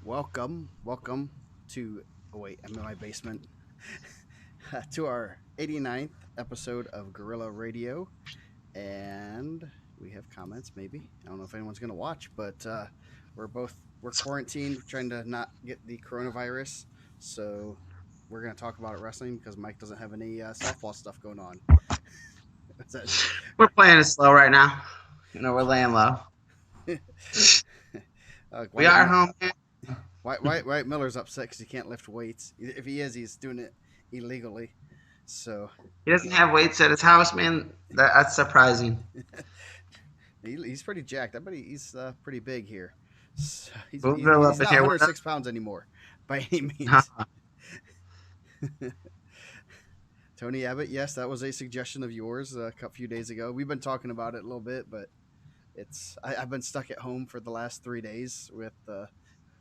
welcome to. Oh wait, I'm in my basement. To our 89th episode of Gorilla Radio, and we have comments. Maybe I don't know if anyone's gonna watch, but we're quarantined, trying to not get the coronavirus. So we're gonna talk about it wrestling because Mike doesn't have any softball stuff going on. Is that, We're playing it slow right now. We're laying low. We Wyatt, are home. Man. Wyatt Miller's upset because he can't lift weights. If he is, he's doing it illegally. So He doesn't have weights at his house, man. That's surprising. he's pretty jacked. I bet he's pretty big here. So Boonville he's up in not here. 106 pounds anymore by any means. Tony Abbott, yes, that was a suggestion of yours a few days ago. We've been talking about it a little bit, but I've been stuck at home for the last 3 days with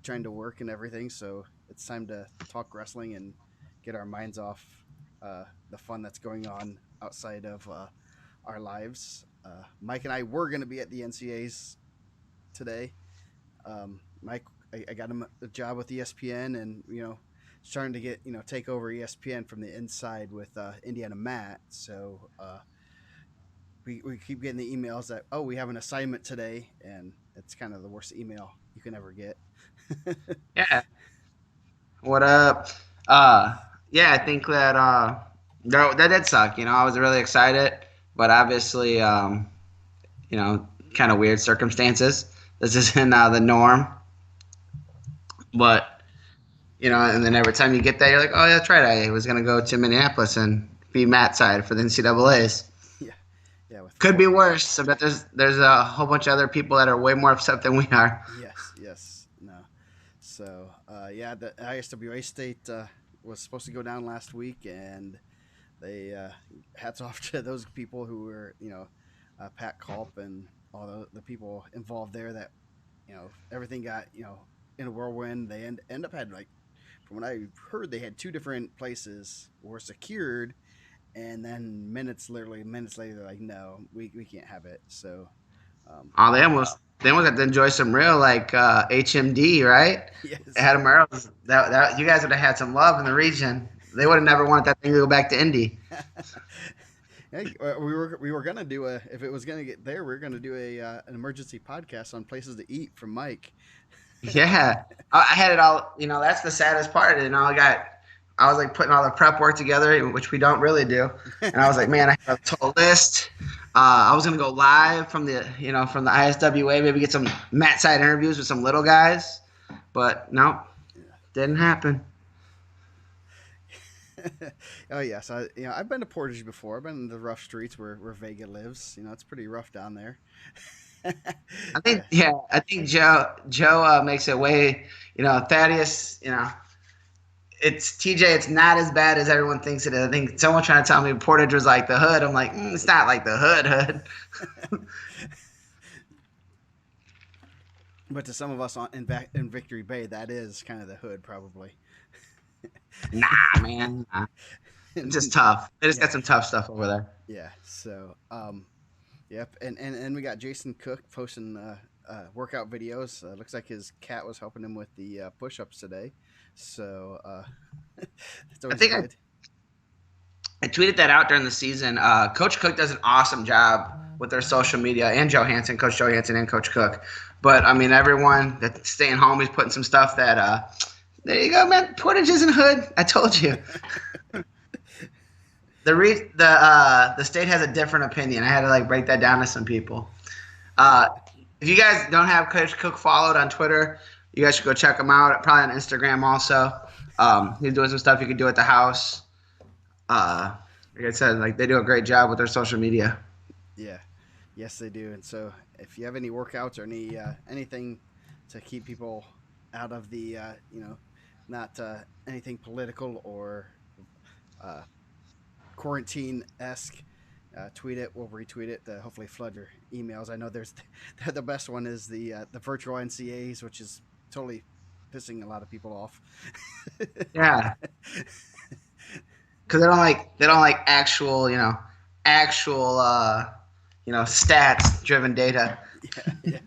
trying to work and everything. So it's time to talk wrestling and get our minds off the fun that's going on outside of our lives. Mike and I were going to be at the NCAs today. Mike, I got him a job with ESPN, and starting to get take over ESPN from the inside with Indiana Matt. So we keep getting the emails that we have an assignment today, and it's kind of the worst email you can ever get. Yeah. What up? Yeah, I think that that did suck. I was really excited, but obviously, kind of weird circumstances. This isn't the norm. But and then every time you get there, you're like, oh, yeah, that's right. I was gonna go to Minneapolis and be Matt side for the NCAA's. Yeah, yeah. With Could be worse. I bet there's a whole bunch of other people that are way more upset than we are. yes, no. So yeah, the ISWA state was supposed to go down last week, and they hats off to those people who were Pat Culp and all the people involved there. That everything got in a whirlwind. They end up had, like, from what I heard, they had two different places were secured, and then literally minutes later, they're like, no, we can't have it. So um, Oh, they almost got to enjoy some real like HMD, right? yes. Adam Earls. That you guys would have had some love in the region. They would have never wanted that thing to go back to Indy. Hey, we were gonna do a if it was gonna get there, we are gonna do an emergency podcast on places to eat from Mike. Yeah, I had it all. That's the saddest part. I was like putting all the prep work together, which we don't really do. And I was like, man, I have a total list. I was gonna go live from the ISWA, maybe get some Matt side interviews with some little guys, but no, didn't happen. Oh yes, I've been to Portage before. I've been in the rough streets where Vega lives. It's pretty rough down there. Yeah, I think Joe makes it way. Thaddeus. It's TJ. It's not as bad as everyone thinks it is. I think someone trying to tell me Portage was like the hood. I'm like, it's not like the hood. but to some of us in Victory Bay, that is kind of the hood, probably. Nah, man. Nah. It's just tough. They just Yeah, got some tough stuff over there. yeah. So yep, and we got Jason Cook posting workout videos. Looks like his cat was helping him with the push-ups today. So it's I always think good. I tweeted that out during the season. Coach Cook does an awesome job with their social media, and Johansson, Coach Johansson, and Coach Cook. But I mean, everyone that's staying home is putting some stuff that. There you go, man. Portage isn't hood. I told you. The state has a different opinion. I had to like break that down to some people. Uh, if you guys don't have Coach Cook followed on Twitter, you guys should go check him out. Probably on Instagram also. He's doing some stuff you can do at the house. Like I said, like they do a great job with their social media. Yeah, yes they do. And so if you have any workouts or anything to keep people out of the not anything political or uh, quarantine esque. Tweet it. We'll retweet it to hopefully flood your emails. I know there's the best one is the virtual NCAs, which is totally pissing a lot of people off. Yeah, because they don't like actual actual stats driven data. Yeah, yeah.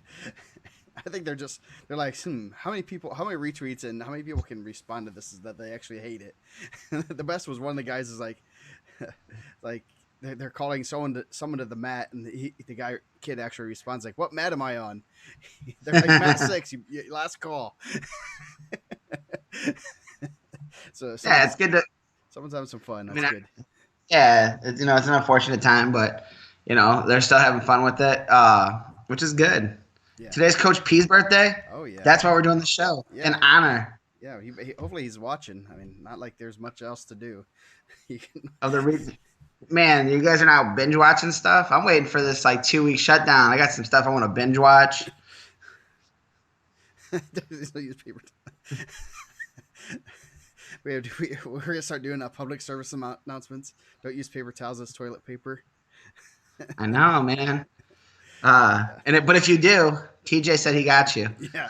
I think they're like, how many retweets and how many people can respond to this is that they actually hate it. The best was one of the guys is like, like they're calling someone to the mat, and the kid actually responds like, "What mat am I on?" They're like, "Mat 6, last call." So Yeah, it's good to. someone's having some fun. I That's mean, good. yeah, it's an unfortunate time, but they're still having fun with it, which is good. Yeah. Today's Coach P's birthday. Oh yeah. That's why we're doing the show in honor Yeah. Hopefully he's watching. I mean, not like there's much else to do. of the reason. Man, you guys are now binge watching stuff. I'm waiting for this like 2-week shutdown. I got some stuff I want to binge watch. Use paper. We're gonna start doing public service announcements. Don't use paper towels as toilet paper. I know, man. But if you do, TJ said he got you. Yeah.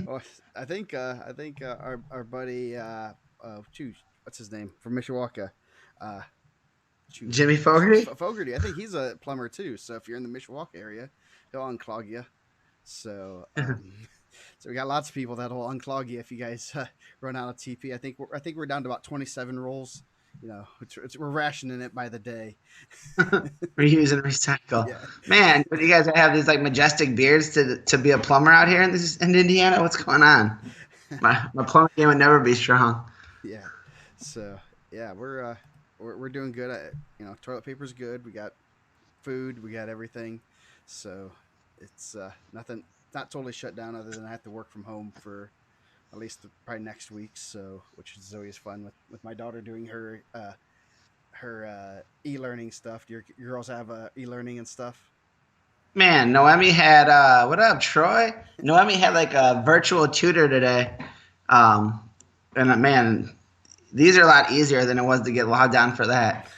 Well, I think our buddy what's his name from Mishawaka, Jimmy Fogarty. Fogarty. I think he's a plumber too. So if you're in the Mishawaka area, he'll unclog you. So so we got lots of people that'll unclog you if you guys run out of TP. I think we're down to about 27 rolls. We're rationing it by the day. Reuse and recycle. Yeah. Man, but you guys have these like majestic beards to be a plumber out here in Indiana. What's going on? My plumbing game would never be strong. Yeah. So yeah, we're doing good. Toilet paper's good. We got food. We got everything. So it's nothing. Not totally shut down, other than I have to work from home for at least probably next week. So, which is always fun with my daughter doing her e-learning stuff. Do your girls have e-learning and stuff? Man, Noemi had what up, Troy? Noemi had like a virtual tutor today, and man, these are a lot easier than it was to get logged on for that.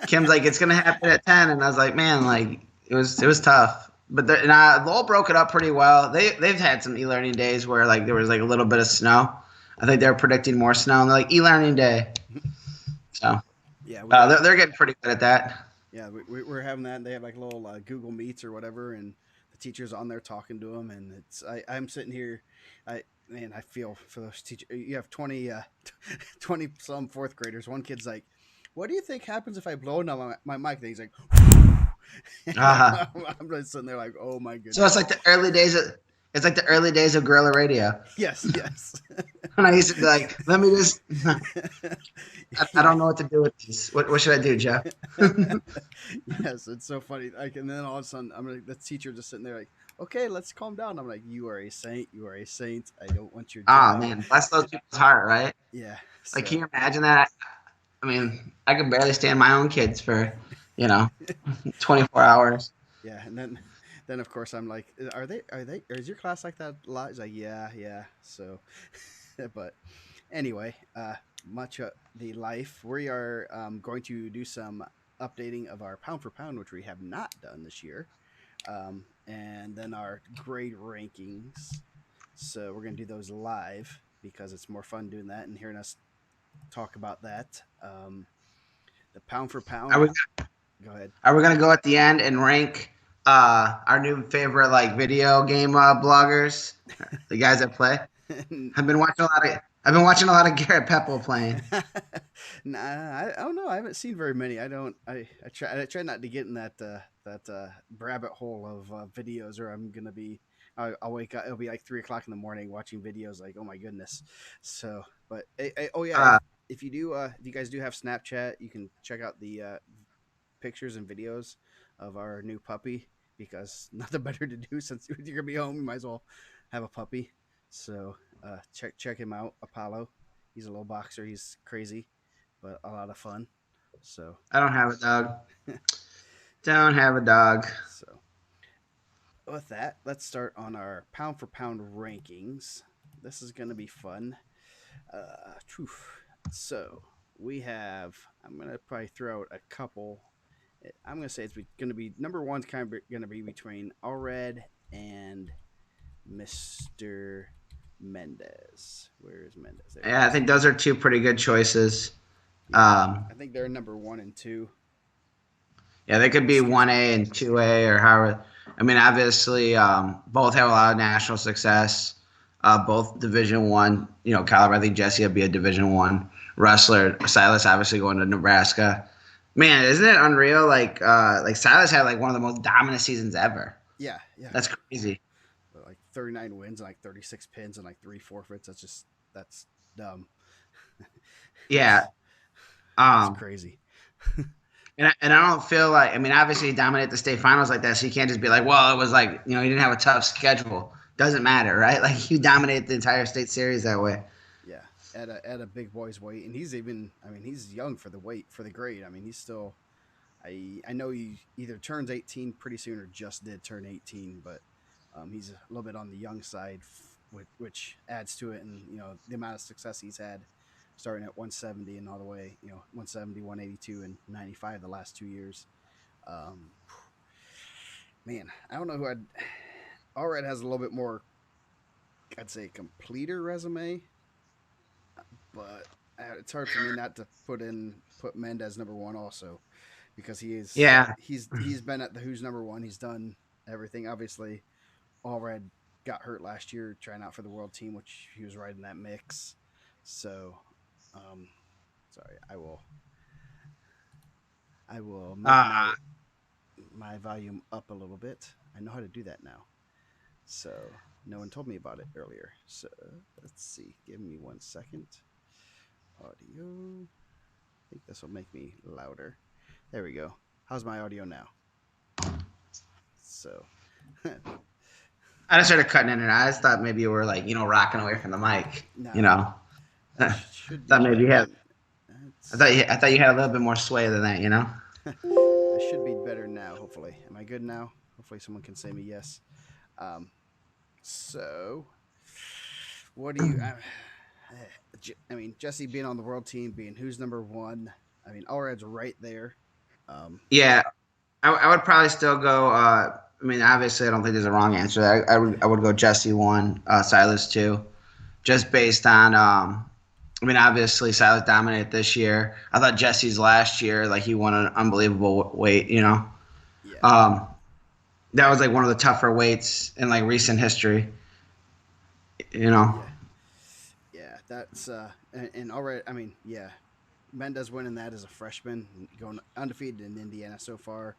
Kim's like, it's gonna happen at 10, and I was like, man, like it was tough. But Lowell broke it up pretty well. They've had some e-learning days where like there was like a little bit of snow. I think they were predicting more snow, and they're like e-learning day. So yeah, they're getting pretty good at that. Yeah, we're having that. They have like little Google Meets or whatever, and the teacher's on there talking to them. And I'm sitting here, I feel for those teachers. You have 20 some fourth graders. One kid's like, "What do you think happens if I blow on my mic?" And he's like, I'm just sitting there like, "Oh my goodness!" So it's like the early days of guerrilla radio. Yes. And I used to be like, let me just. I don't know what to do with these. What should I do, Jeff? Yes, it's so funny. Like, and then all of a sudden, I'm like, the teacher just sitting there like, "Okay, let's calm down." I'm like, "You are a saint. You are a saint. I don't want your job." Oh man, bless those people's heart, right? Yeah. Like, can you imagine that? I mean, I could barely stand my own kids for, 24 hours. Yeah, and then of course I'm like, is your class like that a lot? He's like, yeah. So, but anyway, much of the life. We are going to do some updating of our pound for pound, which we have not done this year, and then our grade rankings. So we're going to do those live because it's more fun doing that and hearing us talk about that. The pound for pound. Go ahead. Are we gonna go at the end and rank our new favorite like video game bloggers, the guys that play? I've been watching a lot of Garrett Pepple playing. Nah, I don't know. I haven't seen very many. I try not to get in that rabbit hole of videos, or I'm gonna be. I'll wake up. It'll be like 3:00 in the morning watching videos. Like, oh my goodness. So, but if you guys do have Snapchat, you can check out the pictures and videos of our new puppy, because nothing better to do since you're gonna be home. You might as well have a puppy. So check him out, Apollo. He's a little boxer. He's crazy, but a lot of fun. So I don't have a dog. Don't have a dog. So with that, let's start on our pound for pound rankings. This is gonna be fun. So we have. I'm gonna probably throw out a couple. I'm gonna say it's gonna be number one's kind of gonna be between Allred and Mr. Mendez. Where is Mendez? There. Yeah, I think those are two pretty good choices. Yeah, I think they're number 1 and 2. Yeah, they could be 1A and 2A or however. I mean, obviously, both have a lot of national success. Both Division One, caliber. I think Jesse will be a Division One wrestler. Silas obviously going to Nebraska. Man, isn't it unreal? Like Silas had like one of the most dominant seasons ever. Yeah, yeah. That's crazy. Like 39 wins and like 36 pins and like three forfeits. That's dumb. Yeah. That's Um, crazy. and I don't feel like, I mean, obviously he dominated the state finals like that, so you can't just be like, well, it was like, he didn't have a tough schedule. Doesn't matter, right? Like you dominated the entire state series that way. Yeah, at a big boy's weight, and he's even. I mean, he's young for the weight for the grade. I mean, he's still. I know he either turns 18 pretty soon or just did turn 18, but he's a little bit on the young side, which adds to it, and the amount of success he's had, starting at 170 and all the way, 170, 182, and 95 the last 2 years. Um, man, I don't know who I'd. Allred has a little bit more, I'd say, completer resume, but it's hard for me not to put Mendez number one also, because Yeah. he's been at the Who's number one. He's done everything. Obviously, Allred got hurt last year trying out for the world team, which he was right in that mix. So, um, sorry, I will make Uh, my volume up a little bit. I know how to do that now. So no one told me about it earlier. So let's see. Give me 1 second. Audio. I think this will make me louder. There we go. How's my audio now? So I just started cutting in and out. I just thought maybe you were like, rocking away from the mic. no, You no, know, that I should be thought maybe you better. had. That's I thought you had a little bit more sway than that. I should be better now. Hopefully, am I good now? Hopefully, someone can say me yes. Um, so what do you? I mean, Jesse being on the world team, being who's number one. I mean, Allred's right there. Um, Yeah, I would probably still go. I mean, obviously, I don't think there's a wrong answer. I would go Jesse one, Silas two, just based on. I mean, obviously, Silas dominated this year. I thought Jesse's last year, like he won an unbelievable weight. yeah, Um, that was like one of the tougher weights in like recent history. You know. yeah, yeah. That's and Allred. I mean, yeah, Mendez winning that as a freshman, going undefeated in Indiana so far.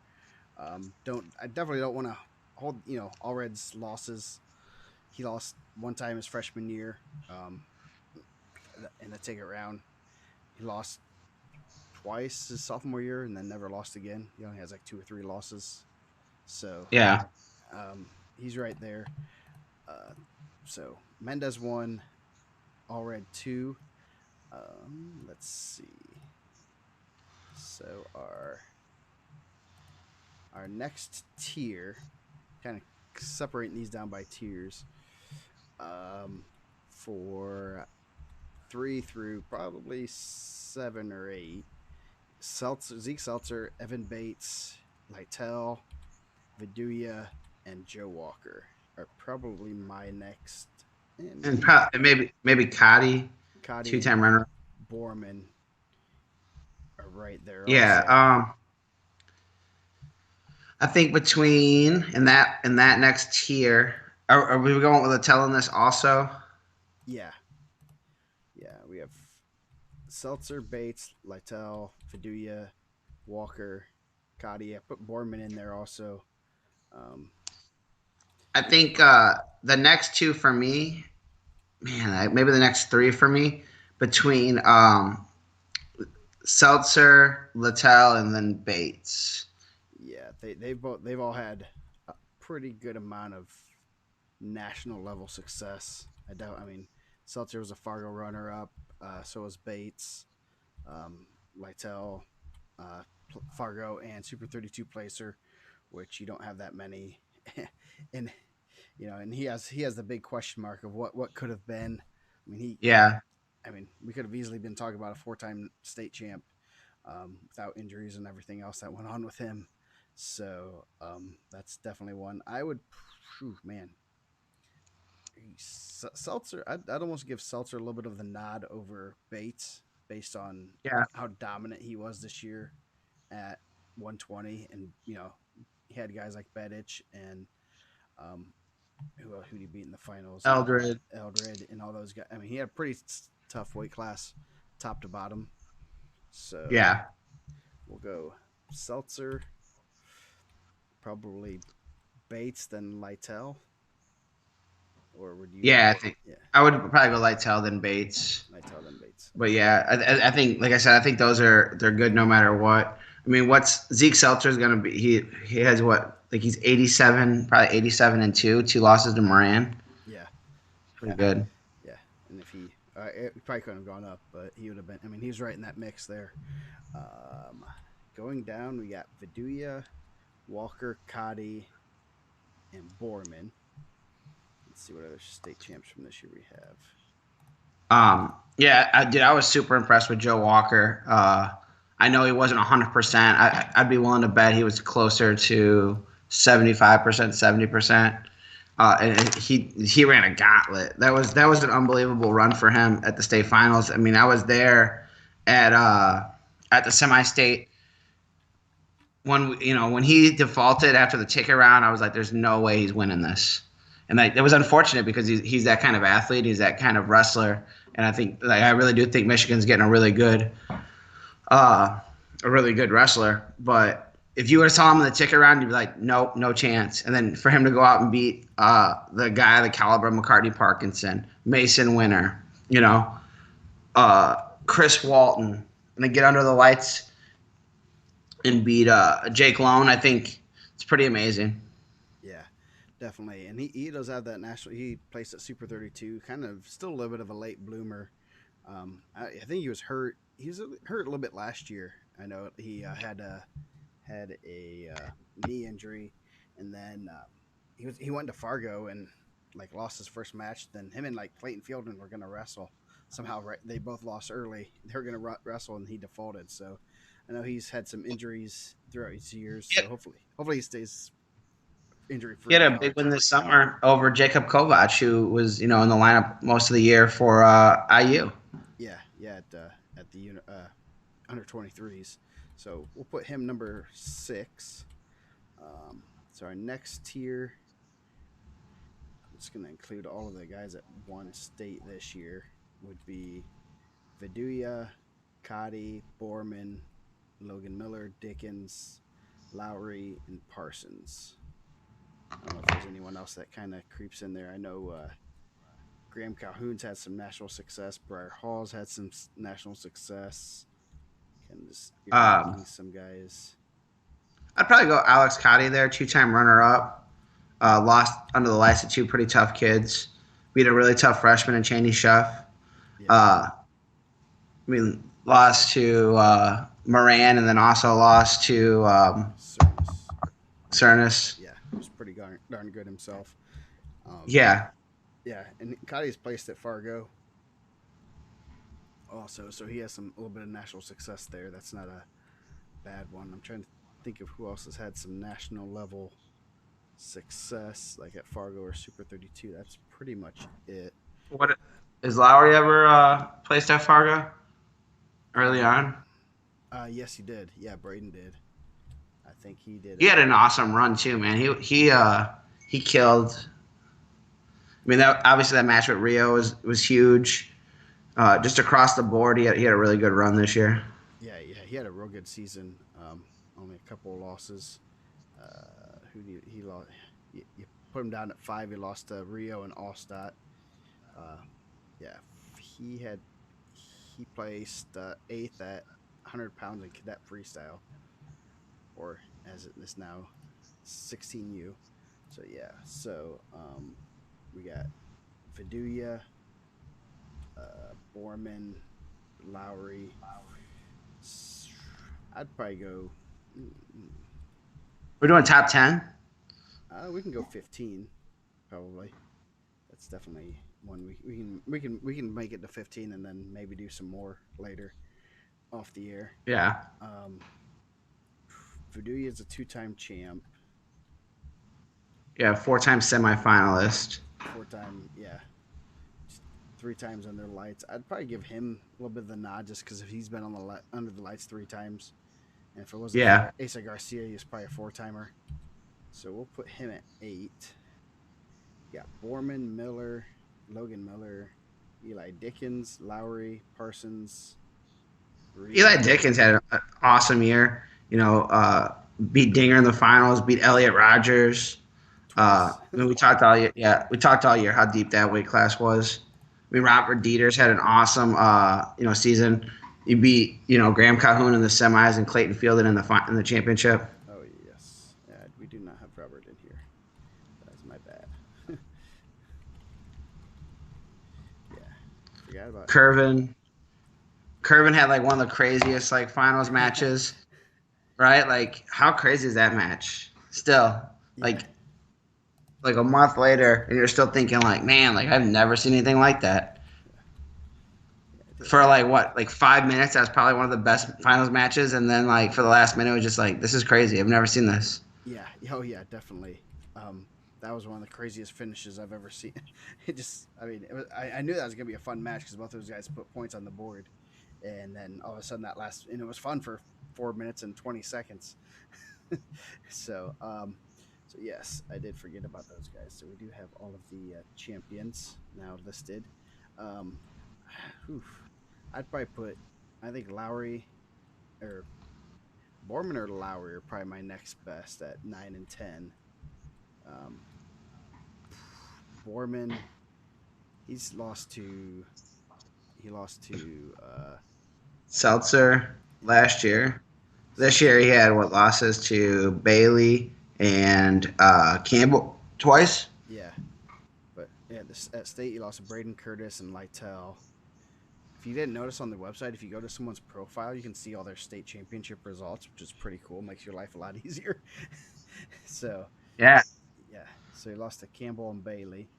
Don't I definitely don't want to hold Allred's losses. He lost one time his freshman year, in the ticket round. He lost twice his sophomore year and then never lost again. He only has like two or three losses, so Yeah. he's right there. Uh, so Mendez won, Allred two. Let's see. So our next tier, kind of separating these down by tiers, um, for 3 through probably 7 or 8. Zeke Seltzer, Evan Bates, Lytel, Viduya, and Joe Walker are probably my next, and And maybe maybe Cotty, Cotty and two-time runner. Borman are right there Yeah. also. I think between and that next tier, are we going with a telling this also? Yeah, yeah. We have Seltzer, Bates, Lytel, Viduya, Walker, Cotty. I put Borman in there also. Um, I think the next two for me, man, maybe the next three for me between Seltzer, Littell, and then Bates. yeah, they've all had a pretty good amount of national level success. I mean, Seltzer was a Fargo runner up. So was Bates, Lytel, uh, Fargo, and Super 32 placer, which you don't have that many. and and he has the big question mark of what could have been. I mean, Yeah, we could have easily been talking about a four-time state champ, without injuries and everything else that went on with him. So that's definitely one I would. Whew, man, Seltzer. I'd almost give Seltzer a little bit of the nod over Bates based on yeah, how dominant he was this year at 120, and he had guys like Bedic and um, who he beat in the finals, Eldred. Eldred, and all those guys. I mean, he had a pretty tough weight class, top to bottom. So Yeah. we'll go Seltzer, probably Bates, then Lytle, or would you? Yeah, I think Yeah, I would probably go Lightel than Bates. Lytle then Bates. But Okay. yeah, I think, like I said, I think they're good no matter what. I mean, what's Zeke Seltzer's gonna be? He has what? Like he's 87, probably 87-2, two losses to Moran. Yeah, Pretty yeah, good. yeah. And if he probably couldn't have gone up, but he would have been. I mean, he was right in that mix there. Um, Going down, we got Viduya, Walker, Cotty, and Borman. Let's see what other state champs from this year we have. Yeah, I did. I was super impressed with Joe Walker. I know he wasn't 100%. I'd be willing to bet he was closer to 75%, 70%. And he ran a gauntlet. That was an unbelievable run for him at the state finals. I mean, I was there at the semi-state when he defaulted after the ticket round. I was like, "There's no way he's winning this," and it was unfortunate because he's that kind of athlete. He's that kind of wrestler, and I really do think Michigan's getting uh, a really good wrestler. But if you were to saw him in the ticket round, you'd be like, nope, no chance. And then for him to go out and beat the guy, the caliber of McCartney Parkinson, Mason Winter, Chris Walton, and then get under the lights and beat Jake Lone, I think it's pretty amazing. Yeah, definitely. And he does have that national. He placed at Super 32, kind of still a little bit of a late bloomer. I think he was hurt. He was hurt a little bit last year. I know he had a knee injury, and then he went to Fargo and like lost his first match. Then him and like Clayton Fielding were gonna wrestle. Somehow they both lost early. They were gonna wrestle, and he defaulted. So I know he's had some injuries throughout his years. So Yep. hopefully he stays injury He had free. a big win this summer over Jacob Kovac, who was in the lineup most of the year for IU. Yeah, yeah, at the under 23s. So we'll put him number 6. So our next tier, I'm just going to include all of the guys at one state this year, would be Viduya, Cotty, Borman, Logan Miller, Dickens, Lowry, and Parsons. I don't know if there's anyone else that kind of creeps in there. I know Graham Calhoun's had some national success. Briar Hall's had some national success. Can just Um, some guys. I'd probably go Alex Cotty there, two-time runner-up. Lost under the lights to two pretty tough kids. Beat a really tough freshman in Cheney Shuff. Yeah, Lost to Moran, and then also lost to Cernus. Cernus. Yeah, he was pretty darn good himself. Yeah, Yeah, and Cotty's placed at Fargo also, so he has a little bit of national success there. That's not a bad one. I'm trying to think of who else has had some national level success, like at Fargo or Super 32. That's pretty much it. what is Lowry ever placed at Fargo early Uh, on? yes, he did. Yeah, Braden did. I think he did. He had an awesome run too, man. He killed. I mean, that obviously that match with Rio was huge. Just across the board, he had a really good run this year. Yeah, yeah, he had a real good season. Only a couple of losses. Who did he lost? You put him down at 5. He lost to Rio and Allstott. Uh, yeah, he had he placed 8th at 100 pounds in cadet freestyle, or as it is now, 16U. So yeah, so we got Viduya, Borman, Lowry. I'd probably go. mm, We're doing top 10. We can go 15, probably. That's definitely one we can make it to 15 and then maybe do some more later off the air. Yeah. Um, Viduya is a 2-time champ, Yeah, 4-time semifinalist. 4-time, yeah, 3 times under the lights. I'd probably give him a little bit of the nod just because he's been on under the lights 3 times, and if it wasn't Yeah. for Asa Garcia, he's probably a 4-timer. So we'll put him at 8. Yeah, Borman, Miller, Logan Miller, Eli Dickens, Lowry, Parsons, Eli Rio. Dickens had an awesome year. Beat Dinger in the finals, beat Elliot Rogers. Twice. I mean, we talked all year. Yeah, we talked all year how deep that weight class was. I mean, Robert Dieters had an awesome, season. He beat, Graham Calhoun in the semis and Clayton Fielding in the championship. Oh yes, we do not have Robert in here. That's my bad. Yeah, forgot about him. Curvin, Curvin had like one of the craziest like finals matches, right? Like, how crazy is that match? Still, Yeah, like a month later, and you're still thinking like, man, like I've never seen anything like that. yeah, yeah. I did. For like what, like 5 minutes, that was probably one of the best finals matches, and then like for the last minute, it was just like, this is crazy. I've never seen this. Yeah. Oh yeah, definitely. Um, that was one of the craziest finishes I've ever seen. It just, I mean, I knew that was gonna be a fun match because both those guys put points on the board, and then all of a sudden and it was fun for 4 minutes and 20 seconds. so, so yes, I did forget about those guys. So we do have all of the champions now listed. Um, oof, I'd probably put, I think Lowry or Borman or Lowry are probably my next best at 9 and 10. Um, Borman, he's lost to he lost to Seltzer yeah, last year. This year he Seltzer. had what losses to Bailey and Campbell twice. Yeah, but yeah, this at state he lost to Braden Curtis and Lytle. If you didn't notice on the website, if you go to someone's profile, you can see all their state championship results, which is pretty cool. Makes your life a lot easier. So Yeah, yeah, so he lost to Campbell and Bailey,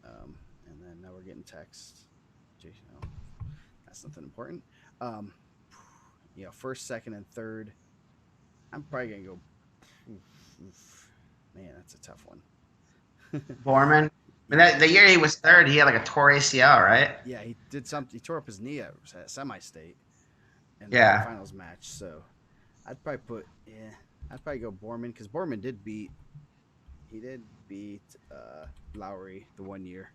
and then now we're getting text. Jason, oh, that's nothing important. Um, first, second, and third. I'm probably gonna go. Man, that's a tough one. Borman. I mean, Yeah, the year he was third, he had like a torn ACL, right? yeah, he did something. He tore up his knee at semi-state in the Yeah, finals match. So I'd probably put. Yeah, I'd probably go Borman because Borman did beat. He did beat Lowry the one year.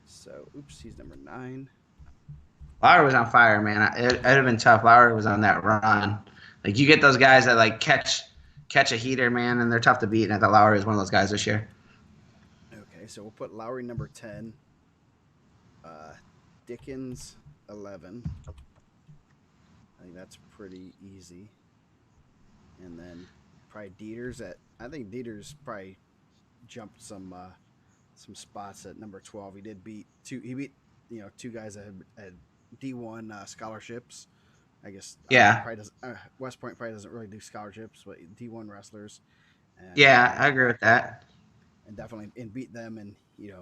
So oops, he's number 9. Lowry was on fire, man. It'd have been tough. Lowry was on that run. Like you get those guys that like catch a heater, man, and they're tough to beat. And I thought Lowry was one of those guys this year. Okay, so we'll put Lowry number 10. Uh, Dickens 11. I think that's pretty easy. And then probably Dieters at. I think Dieters probably jumped some spots at number 12. He did beat two. He beat two guys that had D1 scholarships. I guess I don't know. Yeah, Probably does. West Point probably doesn't really do scholarships, but D1 wrestlers, and yeah, I agree with that. definitely and beat them, and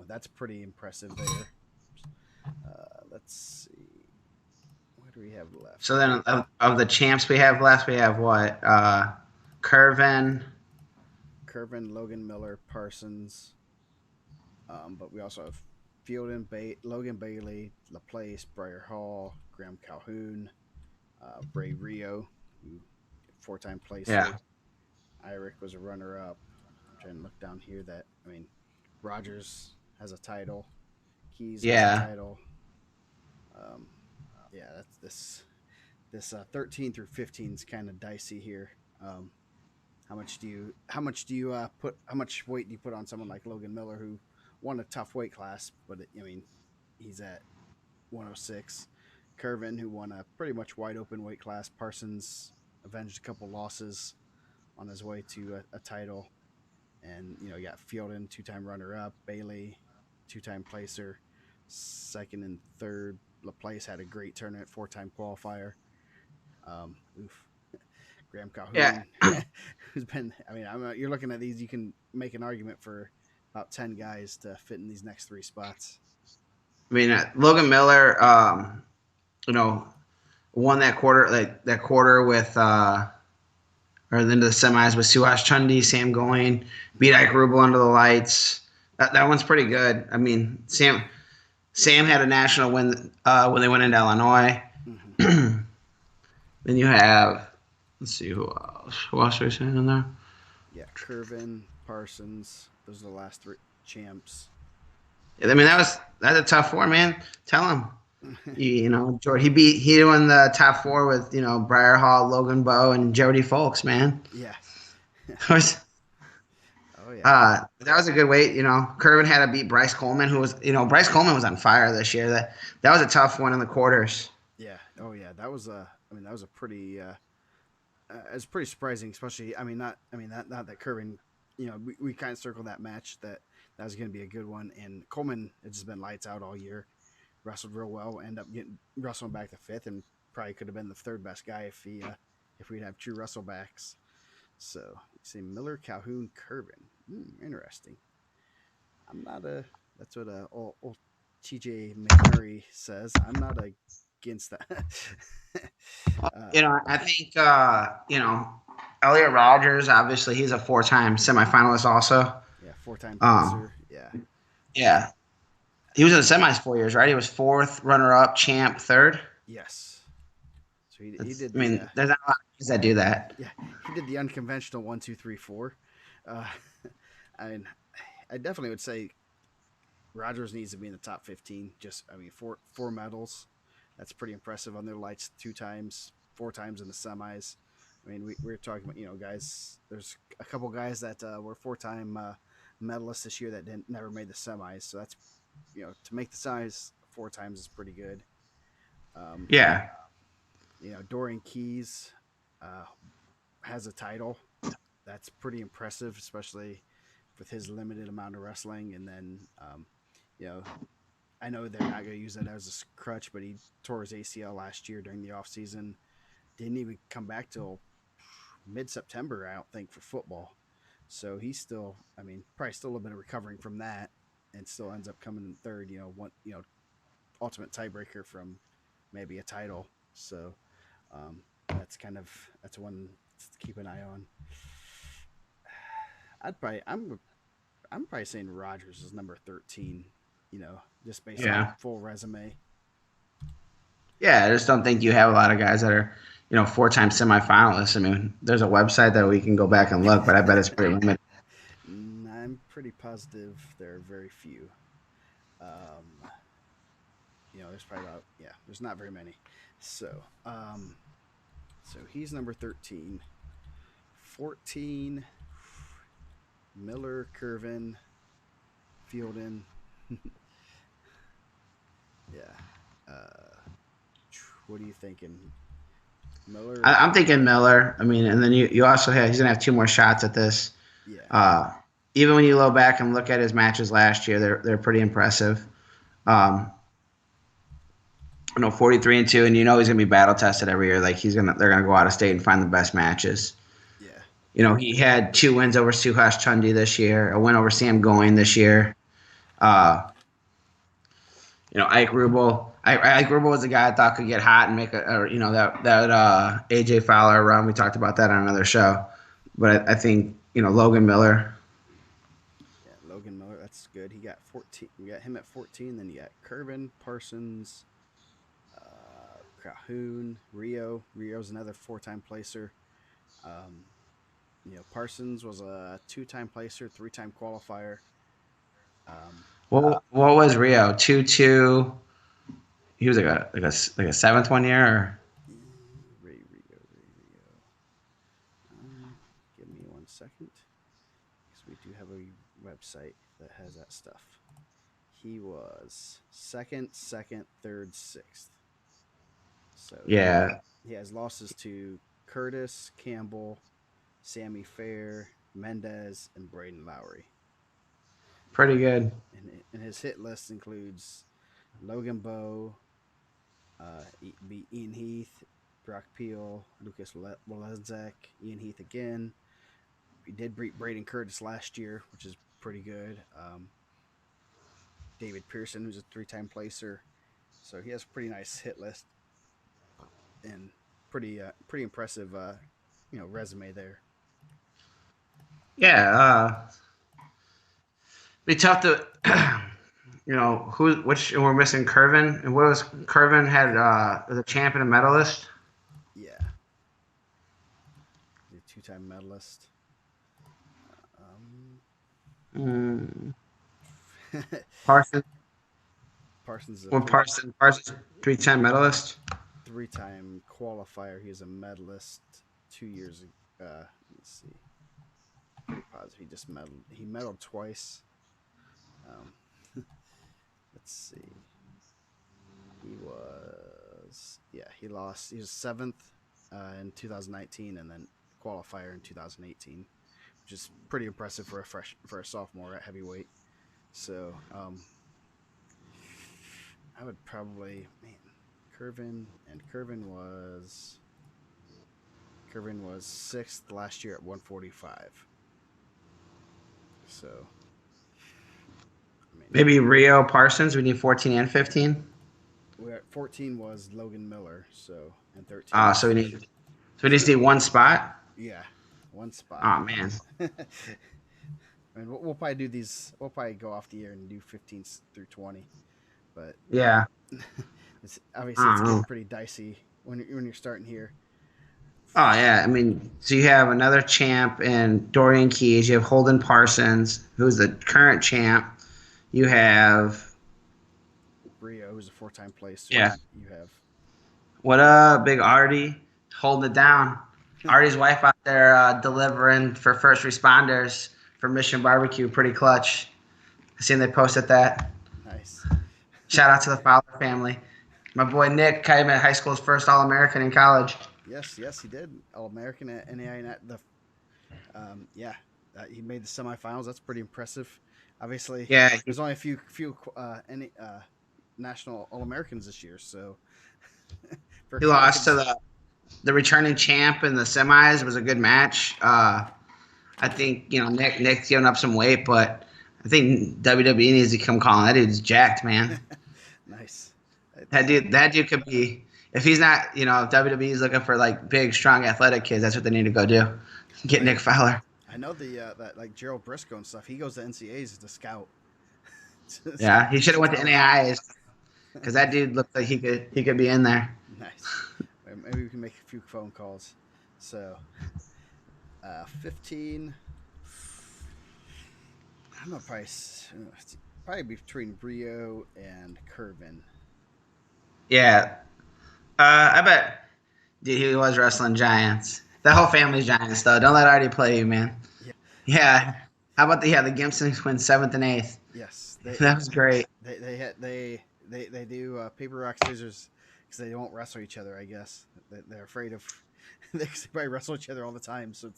that's pretty impressive there. Let's see. What do we have left? So then, of the champs we have left, we have what? Curvin. Curvin, Logan Miller, Parsons, but we also have Fielden, Logan Bailey, Laplace, Briar Hall, Graham Calhoun, Ray Rio, who 4-time Yeah, placer. Irick was a runner-up. I'm trying to look down here. Rogers has a title. Keys has a yeah. title. Um, yeah, that's this 13 through 15 is kind of dicey here. How much weight do you put on someone like Logan Miller who won a tough weight class, but he's at 106. Curvin, who won a pretty much wide open weight class. Parsons avenged a couple losses on his way to a title, and you got Fielden, 2-time runner up. Bailey, 2-time placer. Second and third. Laplace had a great tournament, 4-time qualifier. Oof. Graham Yeah, Calhoun, who's been. I mean, you're looking at these. You can make an argument for about 10 guys to fit in these next 3 spots. I mean Logan Miller, you know, won that quarter, like that quarter with, or into the semis with Suhas Chundi, Sam Going, beat Ike Rubel under the lights. That one's pretty good. I mean, Sam had a national win when they went into Illinois. Mm-hmm. Then you have, let's see who else. Who else are we saying in there? Yeah, Curvin, Parsons. Those are the last three champs. I mean, that's a tough four, man. Tell him. You know, Jordan, he won the top four with, Briar Hall, Logan Bow, and Jody Folks, man. Yeah. Was Oh yeah. that was a good weight. Curvin had to beat Bryce Coleman, who was, Bryce Coleman was on fire this year. That was a tough one in the quarters. Yeah. Oh yeah. That was a. I mean, that was a pretty. It's pretty surprising, especially. I mean, not. I mean, not that Curvin. We kind of circled that match that was going to be a good one, and Coleman has just been lights out all year. Wrestled real well. End up getting wrestling back to fifth, and probably could have been the third best guy if we'd have true wrestlebacks. So you see Miller, Calhoun, Curvin. Interesting. I'm not a. That's what old TJ McMurray says. I'm not against that. I think Elliot Rogers, obviously he's a four-time semifinalist also. Yeah, four-time Um, placer. Yeah. yeah, he was in the semis 4 years, right? He was fourth, runner-up, champ, third. Yes. So he did I the mean, there's not a lot of guys that do that. yeah, he did the unconventional 1, 2, 3, 4. Uh, I mean, I definitely would say Rogers needs to be in the top 15. Just I mean, four medals. That's pretty impressive on their lights 2 times, 4 times in the semis. I mean, we're talking about guys. There's a couple guys that were 4-time medalists this year that didn't never made the semis. So that's to make the semis 4 times is pretty good. Um, Yeah, Dorian Keys uh, has a title. That's pretty impressive, especially with his limited amount of wrestling. And then, you know, I know they're not going to use that as a crutch, but he tore his ACL last year during the off season. Didn't even come back till mid-September, I don't think, for football. So he's still, I mean, probably still a little bit of recovering from that, and still ends up coming in third. Ultimate tiebreaker from maybe a title. So that's one to keep an eye on. I'm probably saying Rogers is number 13. Just based on yeah, full resume. yeah. I just don't think you have a lot of guys that are, four-time semifinalists. I mean, there's a website that we can go back and look, but I bet it's pretty limited. I'm pretty positive there are very few. Um, there's probably about there's not very many. So he's number 13. 14, Miller, Curvin, Fielden. Yeah. What are you thinking? Miller? I'm thinking Miller. I mean, and then you also he's gonna have two more shots at this. Yeah. Uh, Even when you go back and look at his matches last year, they're pretty impressive. Um, 43-2, and he's gonna be battle tested every year. Like they're gonna go out of state and find the best matches. Yeah. He had 2 wins over Suhas Chundi this year, a win over Sam Going this year. Uh, Ike Rubel. Ike Rubel was a guy I thought could get hot and make that AJ Fowler run. We talked about that on another show, but I think Logan Miller. Yeah, Logan Miller, that's good. He got 14. We got him at 14. Then you got Curvin, Parsons, Calhoun, Rio. Rio's another 4-time placer. Um, Parsons was a 2-time placer, 3-time qualifier. What was Rio? 2-2. He was like a seventh one year. Or? Rio. Give me 1 second, because we do have a website that has that stuff. He was second, third, sixth. So Yeah, he has losses to Curtis, Campbell, Sammy Fair, Mendez, and Braden Lowry. pretty good. And his hit list includes Logan Bow, Ian Heath, Brock Peel, Lucas Walenzek, Ian Heath again. He did beat Braden Curtis last year, which is pretty good. David Pearson, who's a 3-time placer. So he has a pretty nice hit list and pretty impressive resume there. Yeah, be tough to which we're missing Curvin. And what was Curvin had the champion and medalist? Yeah. The 2-time medalist. Mm, Parsons. Parsons is a Well, Parsons 3-time medalist. three-time qualifier. He was a medalist 2 years ago. Let's see. Pretty positive he just medaled. He medaled twice. Um, let's see. He was he lost. He was seventh in 2019, and then qualifier in 2018, which is pretty impressive for a sophomore at heavyweight. So I would probably Curvin was sixth last year at 145. So I mean, Maybe Rio Parsons. We need 14 and 15. we're at 14 was Logan Miller. So and 13 Oh, was so we just need one spot. yeah, one spot. Oh man. I mean, we'll probably do these. We'll probably go off the air and do 15 through 20, but Yeah. obviously I it's don't know. getting pretty dicey when you're starting here. Oh yeah, I mean, so you have another champ in Dorian Keys. You have Holden Parsons, who's the current champ. You have Rio, who's a four-time placer. yeah, You have what up, Big Artie, holding it down. Artie's wife out there delivering for first responders for Mission Barbecue, pretty clutch. I seen they posted that. nice. Shout out to the Fowler family. My boy Nick came in high school's first All American in college. Yes, he did. All American at NAI net. Yeah, he made the semifinals. That's pretty impressive. Obviously, Yeah, there's only a few any national All Americans this year, so for he lost to colleges, the returning champ in the semis. It was a good match. I think Nick's giving up some weight, but I think WWE needs to come calling. That dude's jacked, man. nice. That dude could be if he's not. If WWE is looking for like big, strong, athletic kids, that's what they need to go do. Get Nick Fowler. I know that like Gerald Briscoe and stuff. He goes to NCAAs to scout. Yeah, he should have went to talent. NAIs because that dude looked like he could be in there. Nice. Maybe we can make a few phone calls. So, 15. I'm gonna probably between Rio and Curvin. Yeah, I bet dude, he was wrestling giants. The whole family's giants, though. Don't let Artie play you, man. Yeah. Yeah. How about the Gibsons win seventh and eighth? Yes. That was great. They do paper rock scissors because they won't wrestle each other. I guess they're afraid of they probably wrestle each other all the time. So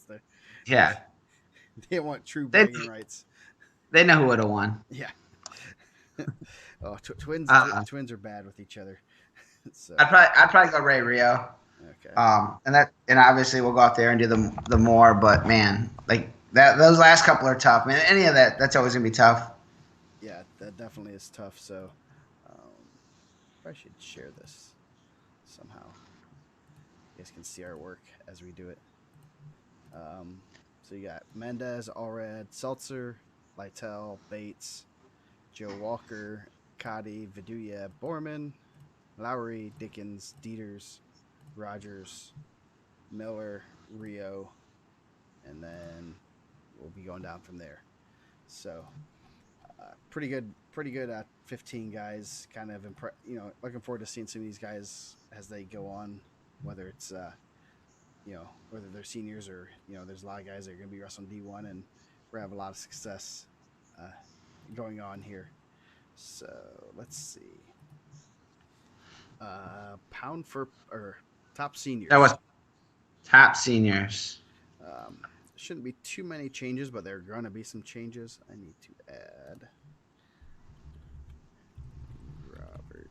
Yeah, they want true they bragging rights. they know who would have won. Yeah. Oh, twins. Twins are bad with each other. So I'd probably go Ray Rio. okay. And obviously we'll go out there and do the more. But man, like those last couple are tough, man. Any of that's always gonna be tough. Yeah, that definitely is tough. So, I should share this somehow. You guys can see our work as we do it. So you got Mendez, Allred, Seltzer, Lytle, Bates, Joe Walker, Cotty, Viduya, Borman, Lowry, Dickens, Dieters, Rogers, Miller, Rio, and then we'll be going down from there. So pretty good at 15 guys. Kind of looking forward to seeing some of these guys as they go on, whether it's whether they're seniors or there's a lot of guys that are going to be wrestling D1 and we're gonna have a lot of success going on here. So let's see. Pound for or top seniors. That was top seniors. Shouldn't be too many changes, but there are going to be some changes. I need to add Robert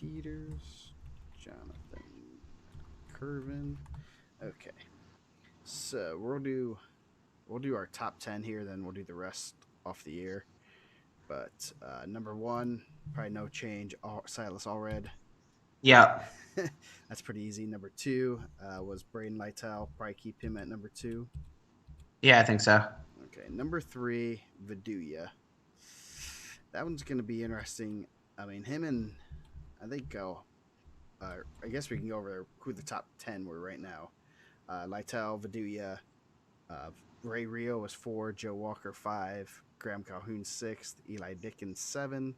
Dieters, Jonathan Curvin. Okay, so we'll do our top 10 here, then we'll do the rest off the air. But number one, probably no change. Silas Allred. Yep. That's pretty easy. Number two was Braden Lytle. Probably keep him at number two. Yeah, I think so. Okay, number three, Viduya. That one's going to be interesting. I mean, him and I think I guess we can go over who the top 10 were right now. Lytle, Viduya, Ray Rio was 4, Joe Walker 5, Graham Calhoun 6th, Eli Dickens 7,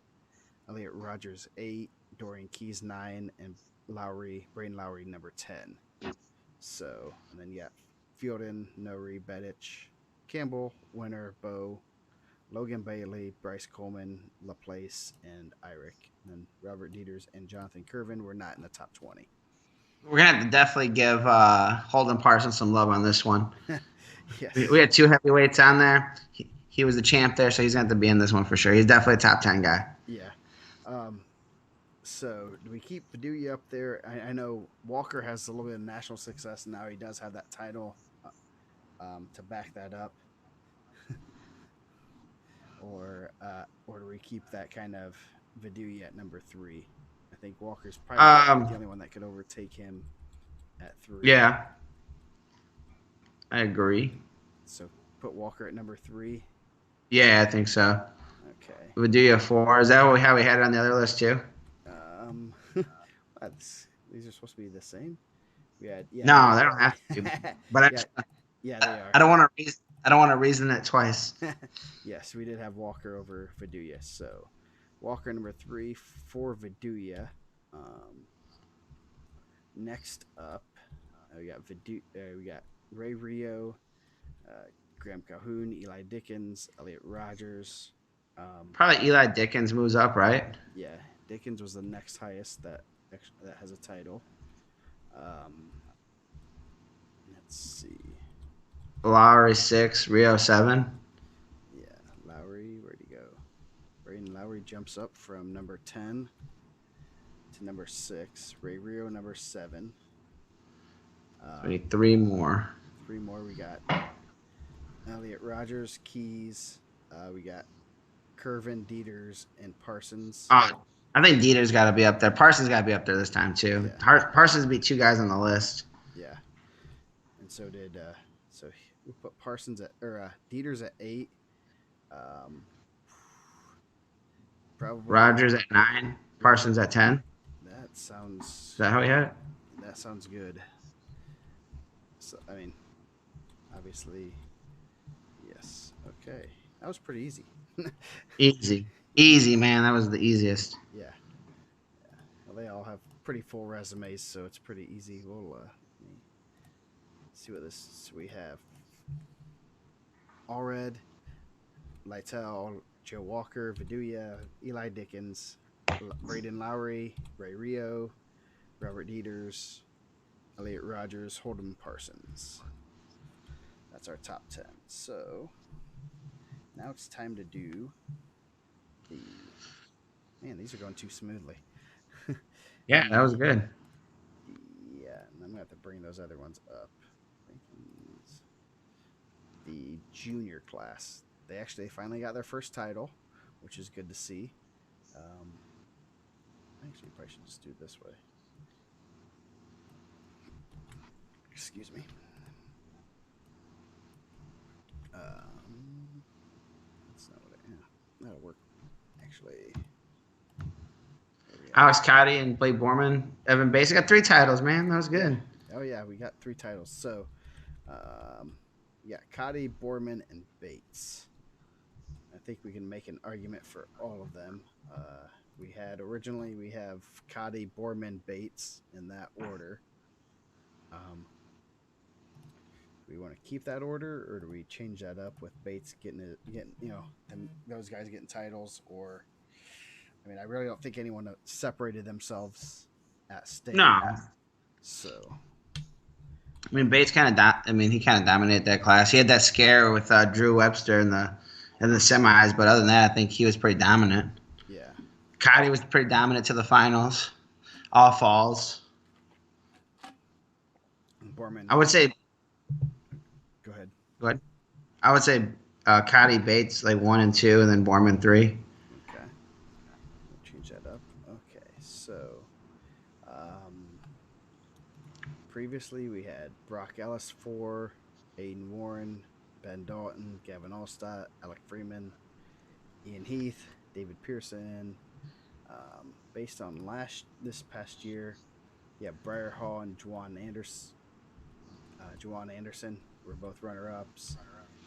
Elliot Rogers 8, Dorian Keys 9, and Braden Lowry number 10. So, and then yeah, Fielden, Nori, Bedich, Campbell, Winter, Bow, Logan Bailey, Bryce Coleman, Laplace, and Irick. And then Robert Dieters and Jonathan Curvin were not in the top 20. We're gonna have to definitely give Holden Parsons some love on this one. Yes. We had two heavyweights on there. He was the champ there, so he's going to have to be in this one for sure. He's definitely a top 10 guy. Yeah. So do we keep Bedoya up there? I know Walker has a little bit of national success now. He does have that title to back that up. or do we keep that kind of Bedoya at number 3? I think Walker's probably the only one that could overtake him at 3. Yeah, I agree. So put Walker at number 3. Yeah, I think so. Okay. Bedoya 4. Is that how we had it on the other list too? These are supposed to be the same. We had No, they don't have to. But yeah, they are. I don't want to reason it twice. Yes, we did have Walker over Bedoya. So Walker number 3 for Bedoya. Next up, we got Ray Rio, Graham Calhoun, Eli Dickens, Elliot Rogers. Probably Eli Dickens moves up, right? Yeah, Dickens was the next highest that has a title. Let's see. Lowry 6, Rio 7. Yeah, Lowry, where'd he go? Braden Lowry jumps up from number 10 to number 6. Ray Rio number 7. We need 3 more. 3 more. We got Elliot Rogers, Keys. We got Curvin, Dieters, and Parsons. I think Dieter's got to be up there. Parsons got to be up there this time too. Yeah. Parsons beat 2 guys on the list. Yeah, and so did so we put Parsons Dieters at 8. Probably Rogers at 9. Parsons at 10. That sounds. Is that how we had it? That sounds good. So I mean, obviously, yes. Okay, that was pretty easy. Easy, man. That was the easiest. Yeah. Well, they all have pretty full resumes, so it's pretty easy. We'll see what we have. Allred, Lytle, Joe Walker, Bedoya, Eli Dickens, Braden Lowry, Ray Rio, Robert Dieters, Elliot Rogers, Holden Parsons. That's our top 10. So now it's time to do these are going too smoothly. Yeah, that was good. Yeah, and I'm gonna have to bring those other ones up. The junior class. They finally got their first title, which is good to see. Actually, probably should just do it this way. Excuse me. That's not what that'll work. Actually. Alex Cotty and Blake Borman, Evan Bates. Got 3 titles, man. That was good. Oh yeah, we got 3 titles. So, Cotty, Borman, and Bates. I think we can make an argument for all of them. We have Cotty, Borman, Bates in that order. Do we want to keep that order, or do we change that up with Bates getting and those guys getting titles? Or, I mean, I really don't think anyone separated themselves at state. No. So, I mean, Bates he kind of dominated that class. He had that scare with Drew Webster in the semis, but other than that, I think he was pretty dominant. Yeah. Cotty was pretty dominant to the finals, all falls. Borman. I would say. Go ahead. I would say Cotty, Bates 1 and 2, and then Borman 3. Okay. We'll change that up. Okay. So, previously we had Brock Ellis 4, Aiden Warren, Ben Dalton, Gavin Allstott, Alec Freeman, Ian Heath, David Pearson. Based on this past year, Briar Hall and Juwan Anderson were both runner-ups.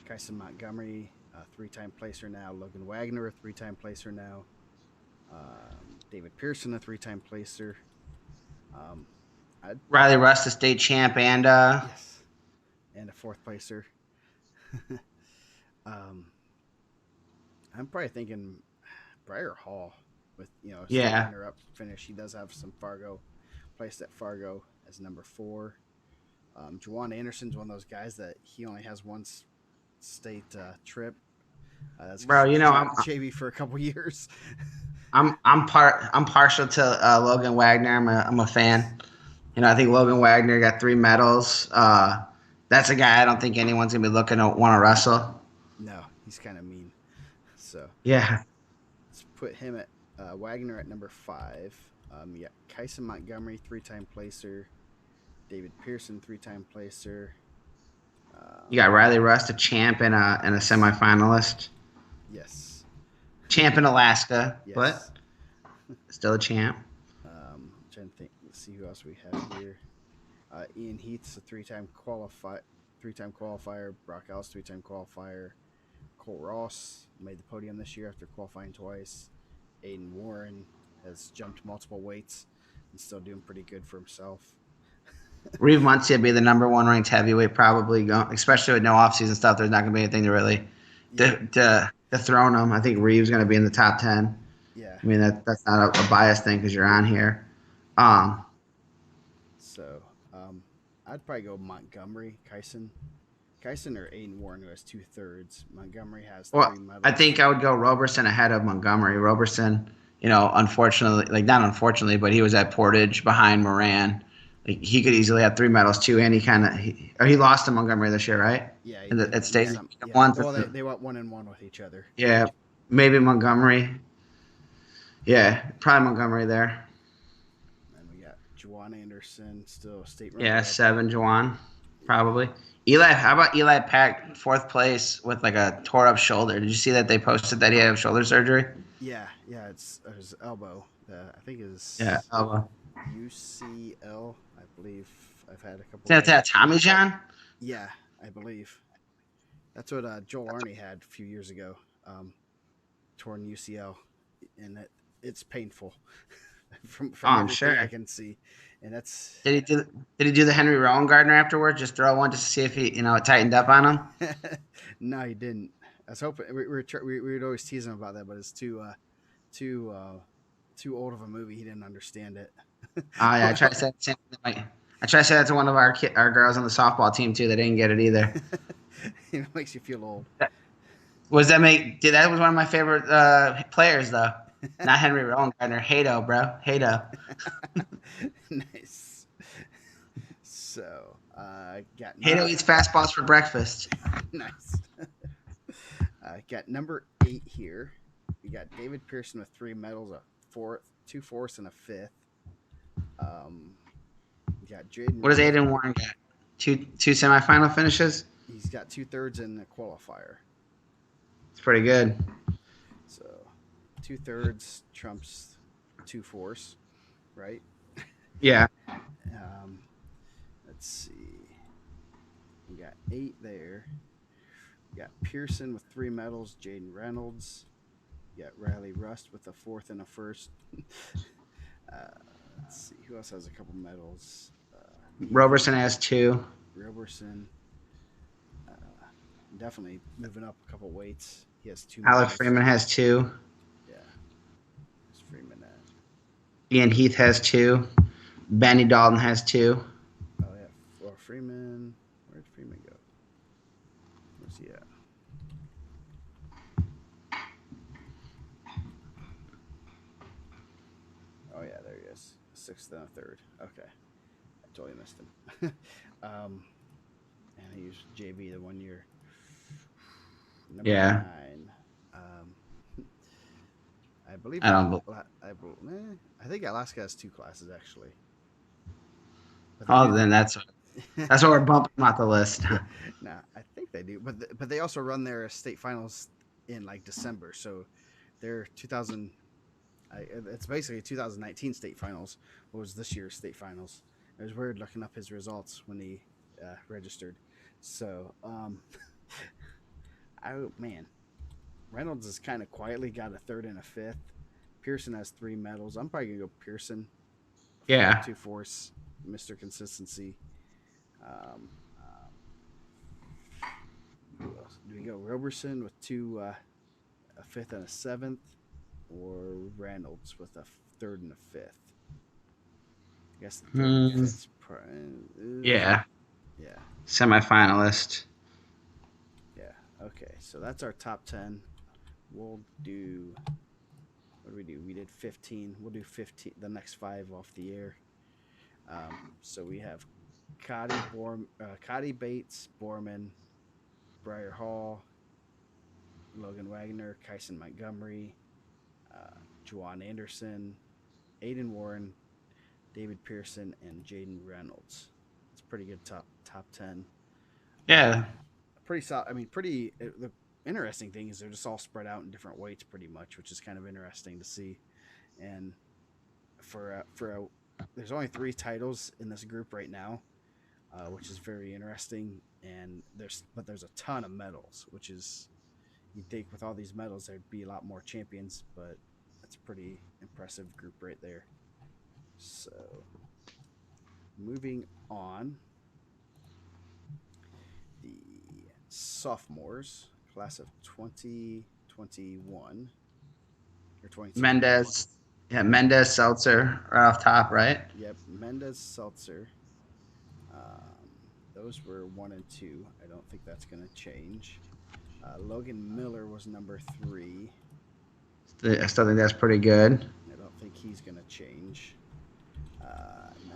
Kyson Montgomery, three-time placer now. Logan Wagner, a three-time placer now. David Pearson, a three-time placer. Um, I'd Riley Rust, the state champ, and yes, and a fourth placer. um, I'm probably thinking Briar Hall with state yeah. runner-up finish. He does have some Fargo, placed at Fargo as number 4. Juwan Anderson's one of those guys that he only has one state trip. That's because Bro, he was I'm JV for a couple years. I'm partial to Logan Wagner. I'm a fan. I think Logan Wagner got 3 medals. That's a guy I don't think anyone's gonna be looking to want to wrestle. No, he's kind of mean. So Yeah, let's put him at Wagner at number 5. You got Kyson Montgomery, 3-time placer. David Pearson, 3-time placer. you got Riley Rust, a champ and a semifinalist. Yes. Champ in Alaska, Yes. but still a champ. Trying to think. Let's see who else we have here. Ian Heath's a 3-time qualifier. Brock Ellis, 3-time qualifier. Cole Ross made the podium this year after qualifying twice. Aiden Warren has jumped multiple weights and still doing pretty good for himself. Reeve Muncie will be the number 1 ranked heavyweight, probably, especially with no offseason stuff. There's not going to be anything to really dethrone him. I think Reeve's going to be in the top 10. Yeah. I mean, that's not a biased thing because you're on here. So I'd probably go Montgomery, Kyson or Aiden Warren, who has 2/3. Montgomery has 3 medals. I think I would go Roberson ahead of Montgomery. Roberson, unfortunately, like not unfortunately, but he was at Portage behind Moran. Like he could easily have 3 medals too, and he lost to Montgomery this year, right? Yeah, At state. yeah. Well, they went 1-1 with each other. Yeah, maybe Montgomery. Yeah, probably Montgomery there. And we got Juwan Anderson, still state Yeah, runner-up. 7 Juwan, probably. Eli, how about Eli Pack, 4th place with like a tore up shoulder? Did you see that they posted that he had shoulder surgery? Yeah, it's his elbow. I think it's elbow. UCL. I believe I've had a couple. Is that Tommy John? Yeah, I believe that's what Joel Arney had a few years ago. Torn UCL, and it's painful from I'm everything sure. I can see. And that's Did he do the Henry Rowan Gardner afterwards? Just throw one just to see if he it tightened up on him. No, he didn't. I was hoping we would always tease him about that, but it's too old of a movie. He didn't understand it. Oh yeah, I tried to say that to one of our girls on the softball team too. They didn't get it either. It makes you feel old. That was one of my favorite players though. Not Henry Rowan Gardner. Hato, bro. Hato. Nice. So, got Hato eats fastballs for breakfast. Nice. Got number 8 here. We got David Pearson with 3 medals, a 2 fourths, and a 5th. We got Jaden. What does Aiden Warren get? Two semifinal finishes. He's got 2/3 in the qualifier. It's pretty good. So 2/3 trumps 2 fourths, right? Yeah. Let's see. We got 8 there. We got Pearson with 3 medals. Jaden Reynolds. We got Riley Rust with a 4th and a 1st. Let's see. Who else has a couple medals? Roberson has 2. Roberson. Definitely moving up a couple weights. He has 2 Alec medals. Freeman has 2. Yeah. Where's Freeman at? Ian Heath has 2. Benny Dalton has 2. Oh, yeah. Well, Freeman. Where'd Freeman go? Where's he at? Oh, yeah. There he is. 6th and a 3rd. Okay. I totally missed him. And he was JV the 1 year. Number 9. I believe. I think Alaska has 2 classes actually. Then that's what we're bumping them off the list. No, I think they do, but they also run their state finals in like December, so they're 2000. It's basically 2019 state finals. What was this year's state finals? It was weird looking up his results when he registered. So, Reynolds has kind of quietly got a third and a fifth. Pearson has 3 medals. I'm probably gonna go Pearson. Yeah. 2 force, Mr. Consistency. Um, who else? Do we go Roberson with a fifth and a seventh, or Reynolds with a third and a fifth? I guess the third and Hmm. fifth. Yeah. Yeah, Semifinalist. yeah. Okay, so that's our top 10. We'll do. What do we do? We did 15. We'll do 15. The next 5 off the air. So we have Cotty Bates, Borman, Briar Hall, Logan Wagner, Kyson Montgomery, Juwan Anderson, Aiden Warren, David Pearson, and Jaden Reynolds. It's a pretty good top 10. Yeah. Pretty solid. I mean, pretty. The interesting thing is they're just all spread out in different weights, pretty much, which is kind of interesting to see. And there's only 3 titles in this group right now, which is very interesting. And there's a ton of medals, which is you'd think with all these medals there'd be a lot more champions, but that's a pretty impressive group right there. So moving on, the sophomores, class of 2021 or 22. Mendez. Yeah, Mendez, Seltzer, right off top, right? Yep, Mendez, Seltzer. Um, those were 1 and 2. I don't think that's going to change. Logan Miller was number 3. I still think that's pretty good. I don't think he's going to change.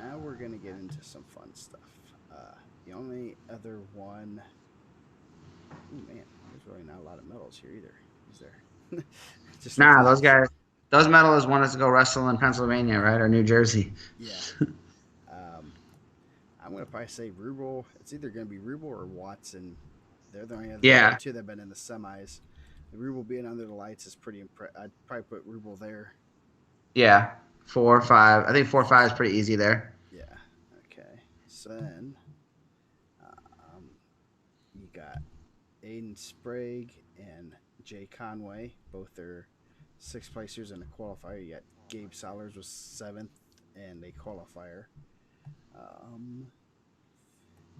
Now we're going to get into some fun stuff. The only other one. Oh man, there's really not a lot of medals here either. Is there? Just Nah, those guys, those medalists want us to go wrestle in Pennsylvania, right, or New Jersey. Yeah. I'm gonna probably say Rubel. It's either gonna be Rubel or Watson. They're the only other Yeah. 2 that have been in the semis. The Rubel being under the lights is pretty impressive. I'd probably put Rubel there. Yeah. 4 or 5. I think 4 or 5 is pretty easy there. Yeah. Okay. So then, you got Aiden Sprague and Jay Conway. Both are 6th placers in a qualifier. You got Gabe Solers was 7th and a qualifier.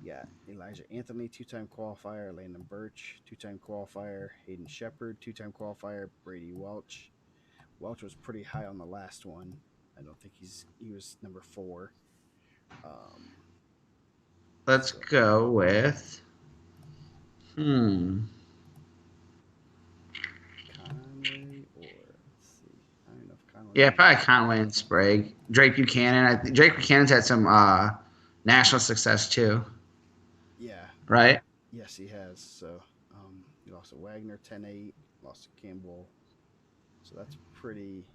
You got Elijah Anthony, 2-time qualifier. Landon Birch, 2-time qualifier. Hayden Shepard, 2-time qualifier. Brady Welch. Welch was pretty high on the last one. I don't think he was number 4. Let's go with. Conway, or let's see. I don't know if Conway. Yeah, probably Conway and Sprague. Drake Buchanan. Drake Buchanan's had some national success too, Yeah. right? Yes, he has. So he lost to Wagner 10-8, lost to Campbell. So that's pretty.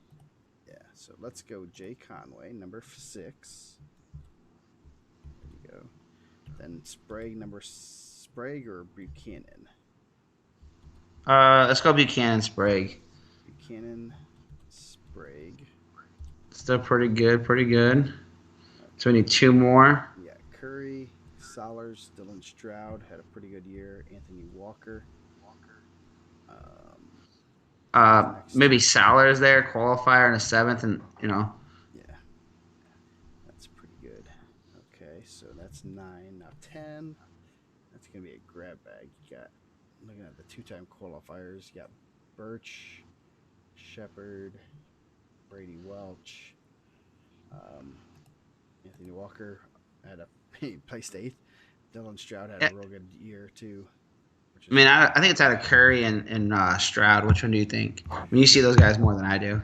Yeah. So let's go Jay Conway, number 6. There you go. Then Sprague or Buchanan. Let's go Buchanan, Sprague. Buchanan, Sprague. Still pretty good, pretty good. So we need 2 more. Yeah, Curry, Solers, Dylan Stroud had a pretty good year. Anthony Walker. Maybe Salers there, qualifier in a 7th, and Yeah, that's pretty good. Okay, so that's 9. Now 10. That's gonna be a grab bag. You got looking at the 2-time qualifiers. You got Birch, Shepard, Brady Welch, Anthony Walker had he placed 8th. Dylan Stroud had a real good year too. I mean, I think it's out of Curry and Stroud. Which one do you think? I mean, you see those guys more than I do.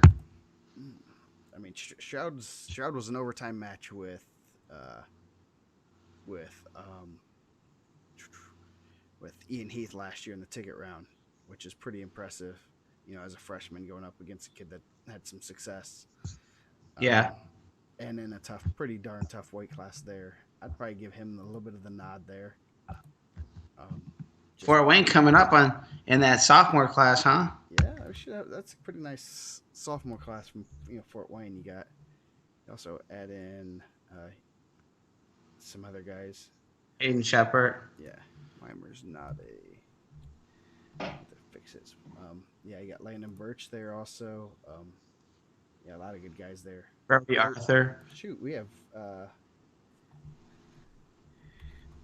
I mean, Stroud was an overtime match with Ian Heath last year in the ticket round, which is pretty impressive. As a freshman going up against a kid that had some success. Yeah. And in a pretty darn tough weight class there. I'd probably give him a little bit of the nod there. Fort Wayne coming up in that sophomore class, huh? Yeah, that's a pretty nice sophomore class from Fort Wayne. You also add in some other guys. Aiden Shepard. Yeah, Weimer's not a fixes. Yeah, you got Landon Birch there also. Yeah, a lot of good guys there. Brody Oh, Arthur. shoot, we have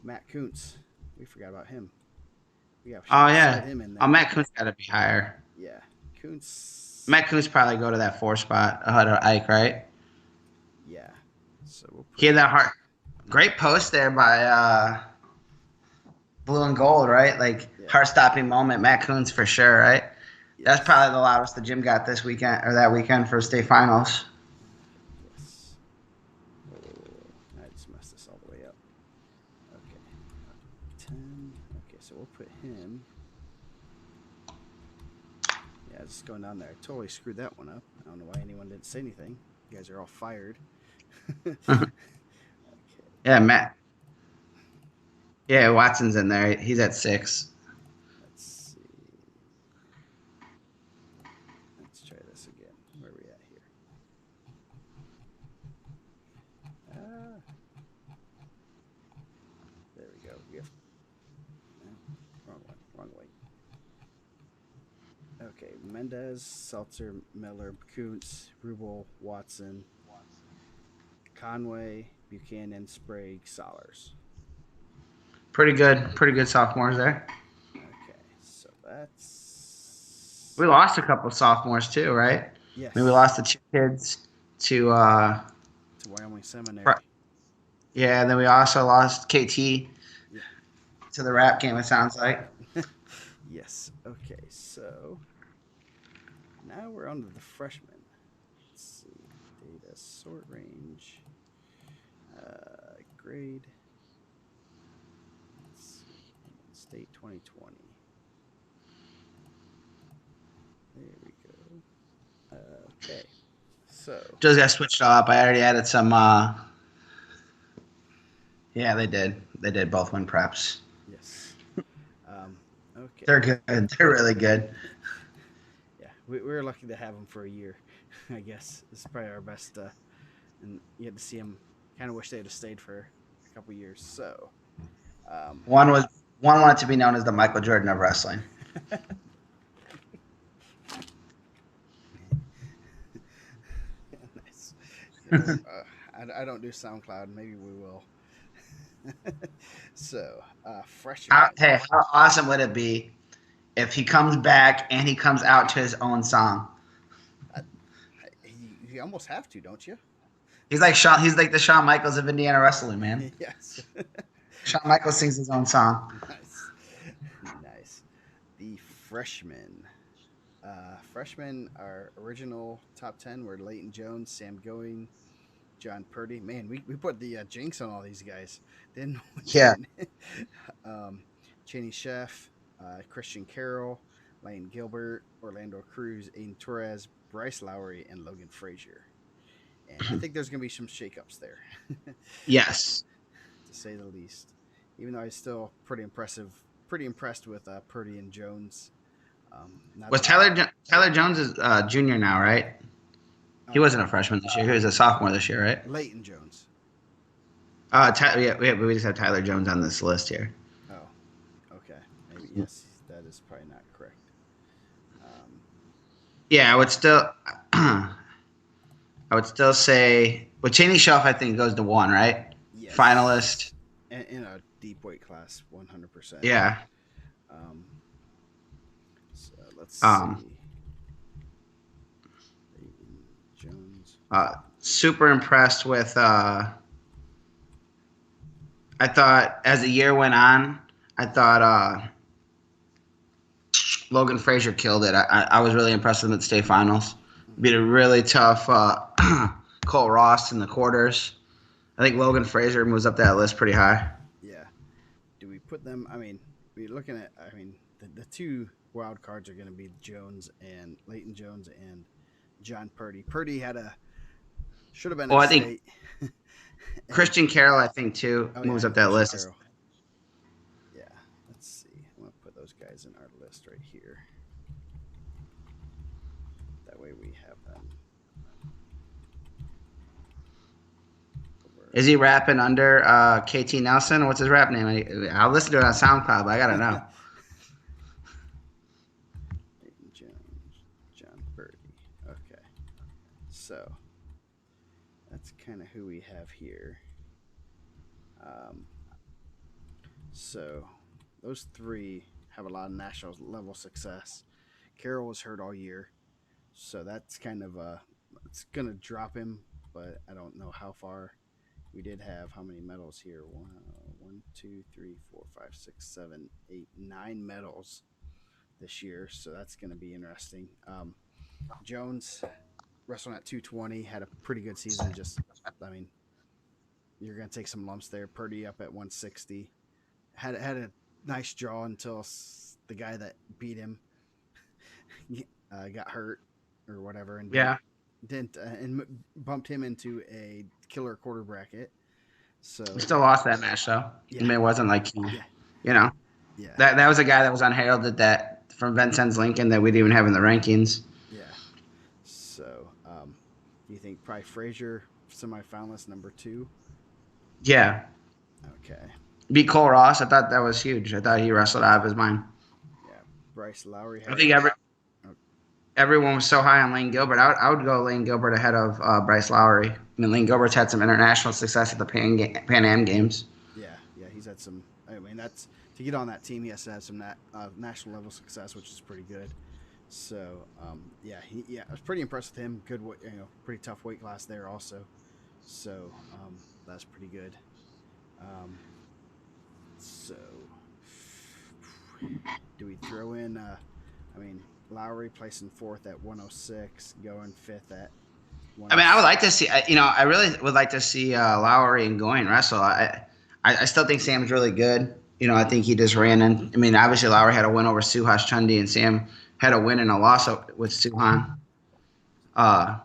Matt Kuntz. We forgot about him. We have Oh slide yeah. him in Oh, there. Matt Kuntz got to be higher. Yeah, Kuntz. Matt Kuntz probably go to that 4 spot ahead of Ike, right? Yeah, so we'll put He had that heart. Great post there by Blue and Gold, right? Like yeah. heart-stopping moment. Matt Kuntz for sure, right? That's Yes. probably the loudest the gym got this weekend or that weekend for state finals. Yes. Oh, I just messed this all the way up. Okay. 10. Okay, so we'll put him. Yeah, just going down there. I totally screwed that one up. I don't know why anyone didn't say anything. You guys are all fired. Okay. Yeah, Matt. Yeah, Watson's in there. He's at 6. Let's see. Let's try this again. Where are we at here? There we go. We have wrong one. Wrong way. Okay, Mendez, Seltzer, Miller, Kuntz, Rubel, Watson, Conway, Buchanan, Sprague, Solers. Pretty good sophomores there. Okay, so that's. We lost a couple sophomores too, right? Yes. I mean, we lost the 2 kids to Wyoming Seminary. Yeah, and then we also lost KT Yeah. to the rap game, it sounds like. Yes. Okay, so now we're on to the freshmen. Let's see. Data sort range. Grade. Let's see. State 2020. There we go. Okay. So. Just got switched up. I already added some. Yeah, they did. They did both win preps. Yes. Okay. They're good. They're really good. Yeah, we were lucky to have them for a year. I guess this is probably our best. And you had to see them. Kind of wish they'd have stayed for a couple years. So. One wanted to be known as the Michael Jordan of wrestling. Nice. You know, I don't do SoundCloud. Maybe we will. So, freshman. Hey, how awesome would it be if he comes back and he comes out to his own song? You almost have to, don't you? He's like Shawn. He's like the Shawn Michaels of Indiana wrestling, man. Yes. Shawn Michaels sings his own song. Nice. Nice. The freshmen. Freshmen, our original top 10 were Leighton Jones, Sam Going, John Purdy. Man, we put the jinx on all these guys, didn't we? Yeah. Cheney Chef, Christian Carroll, Lane Gilbert, Orlando Cruz, Aiden Torres, Bryce Lowry, and Logan Frazier. And I think there's going to be some shakeups there. Yes. To say the least. Even though I'm still pretty impressed with Purdy and Jones. Was Tyler Jones is junior now, right? He wasn't a freshman this year. He was a sophomore this year, right? Leighton Jones. We just have Tyler Jones on this list here. Oh, okay. Maybe yes, that is probably not correct. Yeah, I would still say. Well, Cheney Shelf, I think, goes to 1, right? Yes. Finalist. In a deep weight class, 100%. Yeah. So let's see. Leighton Jones. Super impressed with. I thought as the year went on, I thought Logan Frazier killed it. I was really impressed with him at the state finals. Beat a really tough Cole Ross in the quarters. I think Logan Frazier moves up that list pretty high. Yeah. Do we put them? I mean, we're looking at. I mean, the 2 wild cards are going to be Jones and Leighton Jones and John Purdy. Purdy should have been. I think Christian Carroll, I think too, moves up that list. Carroll. Yeah. Let's see. I'm going to put those guys in our list right here. That way we have them. Is he rapping under KT Nelson? What's his rap name? I'll listen to it on SoundCloud, but I gotta know. So that's kind of who we have here. Um, so those three have a lot of national level success. Carroll was hurt all year, so that's kind of it's gonna drop him, but I don't know how far. We did have how many medals here? One, two, three, four, five, six, seven, eight, 9 medals this year, so that's going to be interesting. Jones wrestling at 220 had a pretty good season. Just, I mean, you're going to take some lumps there. Purdy up at 160 had a nice draw until the guy that beat him got hurt or whatever, and Yeah. didn't and bumped him into a killer quarter bracket. So We still lost that match though. Yeah. I mean, it wasn't like he, Yeah. you know, yeah, that was a guy that was unheralded that from Vincennes Lincoln that we didn't even have in the rankings. yeah. So do you think probably Frazier semifinalist number 2? Yeah. Okay. Beat Cole Ross. I thought that was huge. I thought he wrestled out of his mind. Yeah. Bryce Lowry. I think everyone was so high on Lane Gilbert. I would go Lane Gilbert ahead of Bryce Lowry. I mean, Lane Gilbert's had some international success at the Pan Am Games. Yeah, he's had some. I mean, that's to get on that team. He has to have some national level success, which is pretty good. So, I was pretty impressed with him. Good, pretty tough weight class there also. So that's pretty good. So, do we throw in? I mean, Lowry placing 4th at 106, going 5th at. I mean, I would like to see. I really would like to see Lowry and Goin wrestle. I still think Sam's really good. I think he just ran in. I mean, obviously Lowry had a win over Suhas Chundi, and Sam had a win and a loss with Suhan. I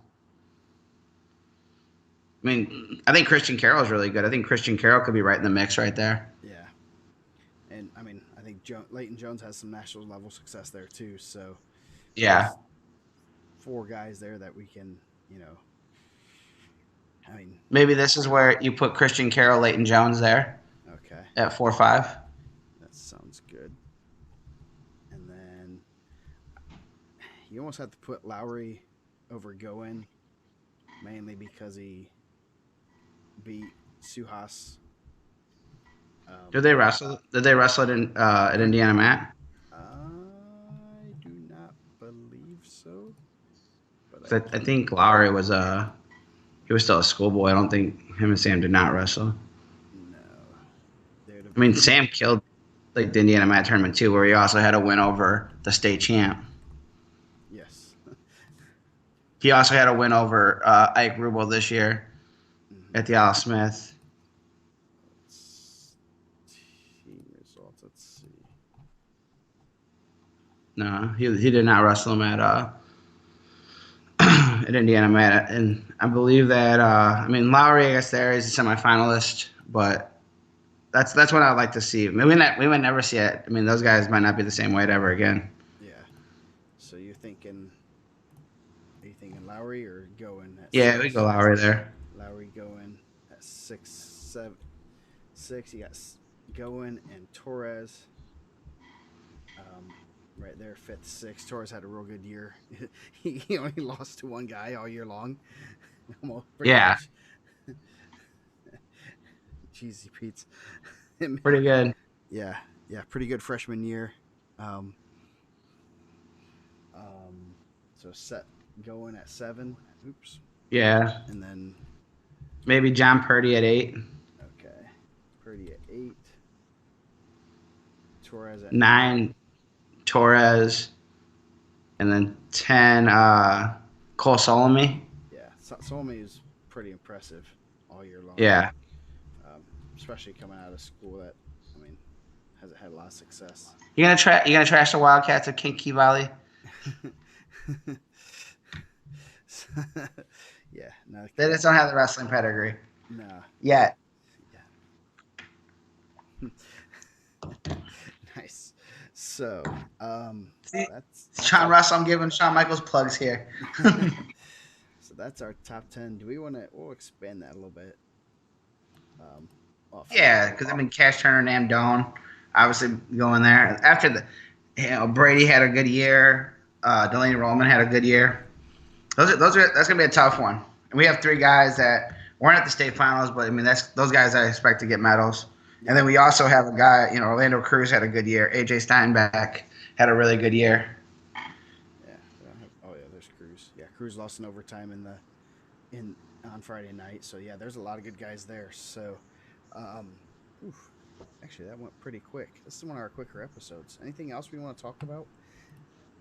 mean, I think Christian Carroll is really good. I think Christian Carroll could be right in the mix right there. Yeah, and I mean, I think Leighton Jones has some national level success there too. So yeah, 4 guys there that we can, I mean, maybe this is where you put Christian Carroll, Leighton Jones there. Okay. At 4-5. That sounds good. And then you almost have to put Lowry over Goin, mainly because he beat Suhas. Did they wrestle? Did they wrestle at Indiana Mat? I do not believe so. But I think Lowry was he was still a schoolboy. I don't think him and Sam did not wrestle. No. I mean, Sam killed like the Indiana Mat tournament too, where he also had a win over the state champ. Yes. He also had a win over Ike Rubel this year at the Al Smith. Team results. Let's see. No, he did not wrestle him at Indiana Mat, and I believe that I mean Lowry, I guess there is a semifinalist, but that's what I'd like to see. I mean, we might never see it. I mean, those guys might not be the same weight ever again. Yeah. So are you thinking Lowry or Goin? Yeah, we go Lowry there. Lowry Goin at 6, 7, 6. You got Goin and Torres. Right there, 5th, 6th. Torres had a real good year. he only lost to one guy all year long. Yeah. Cheesy Pete's. Pretty good. Yeah, pretty good freshman year. So set Goin at 7. Oops. Yeah. And then maybe John Purdy at 8. Okay. Purdy at 8. Torres at 9. Torres, and then 10, Cole Solomon. Yeah, Solomon is pretty impressive all year long. Yeah. Especially coming out of school that, I mean, hasn't had a lot of success. You gonna trash the Wildcats of Kinky Valley? Yeah, no. They just don't have the wrestling pedigree. No. Yet. Yeah. Nice. So, that's Sean Russell. I'm giving Shawn Michaels plugs here. So that's our top 10. Do we want to? We'll expand that a little bit. Yeah, because I mean, Cash Turner, Nam Doan, obviously going there after Brady had a good year. Delaney Rollman had a good year. That's gonna be a tough one. And we have 3 guys that weren't at the state finals, but I mean that's those guys I expect to get medals. And then we also have a guy, Orlando Cruz had a good year. AJ Steinbeck had a really good year. Yeah. Oh yeah, there's Cruz. Yeah, Cruz lost in overtime in on Friday night. So yeah, there's a lot of good guys there. So, um, oof, actually that went pretty quick. This is one of our quicker episodes. Anything else we want to talk about?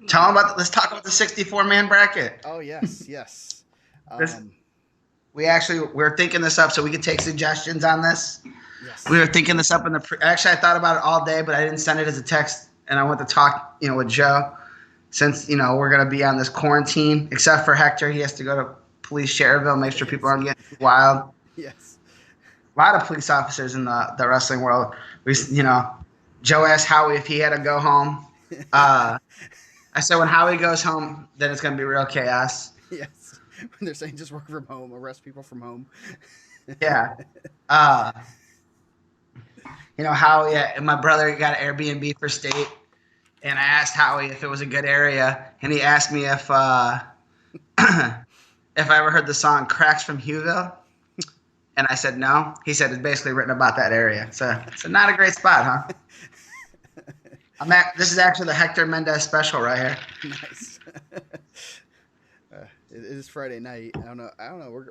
Let's talk about the 64-man bracket. Oh yes, yes. We're thinking this up so we could take suggestions on this. Yes. We were thinking this up actually I thought about it all day, but I didn't send it as a text, and I went to talk, with Joe, since we're gonna be on this quarantine. Except for Hector, he has to go to Police Cherville, make sure people aren't getting too wild. Yes. A lot of police officers in the wrestling world. Joe asked Howie if he had to go home. I said when Howie goes home, then it's gonna be real chaos. Yes. When they're saying just work from home, arrest people from home. Yeah. Howie and my brother got an Airbnb for state, and I asked Howie if it was a good area, and he asked me if I ever heard the song "Cracks from Hughville," and I said no. He said it's basically written about that area. So it's not a great spot, huh? This is actually the Hector Mendez special right here. Nice. It is Friday night. I don't know.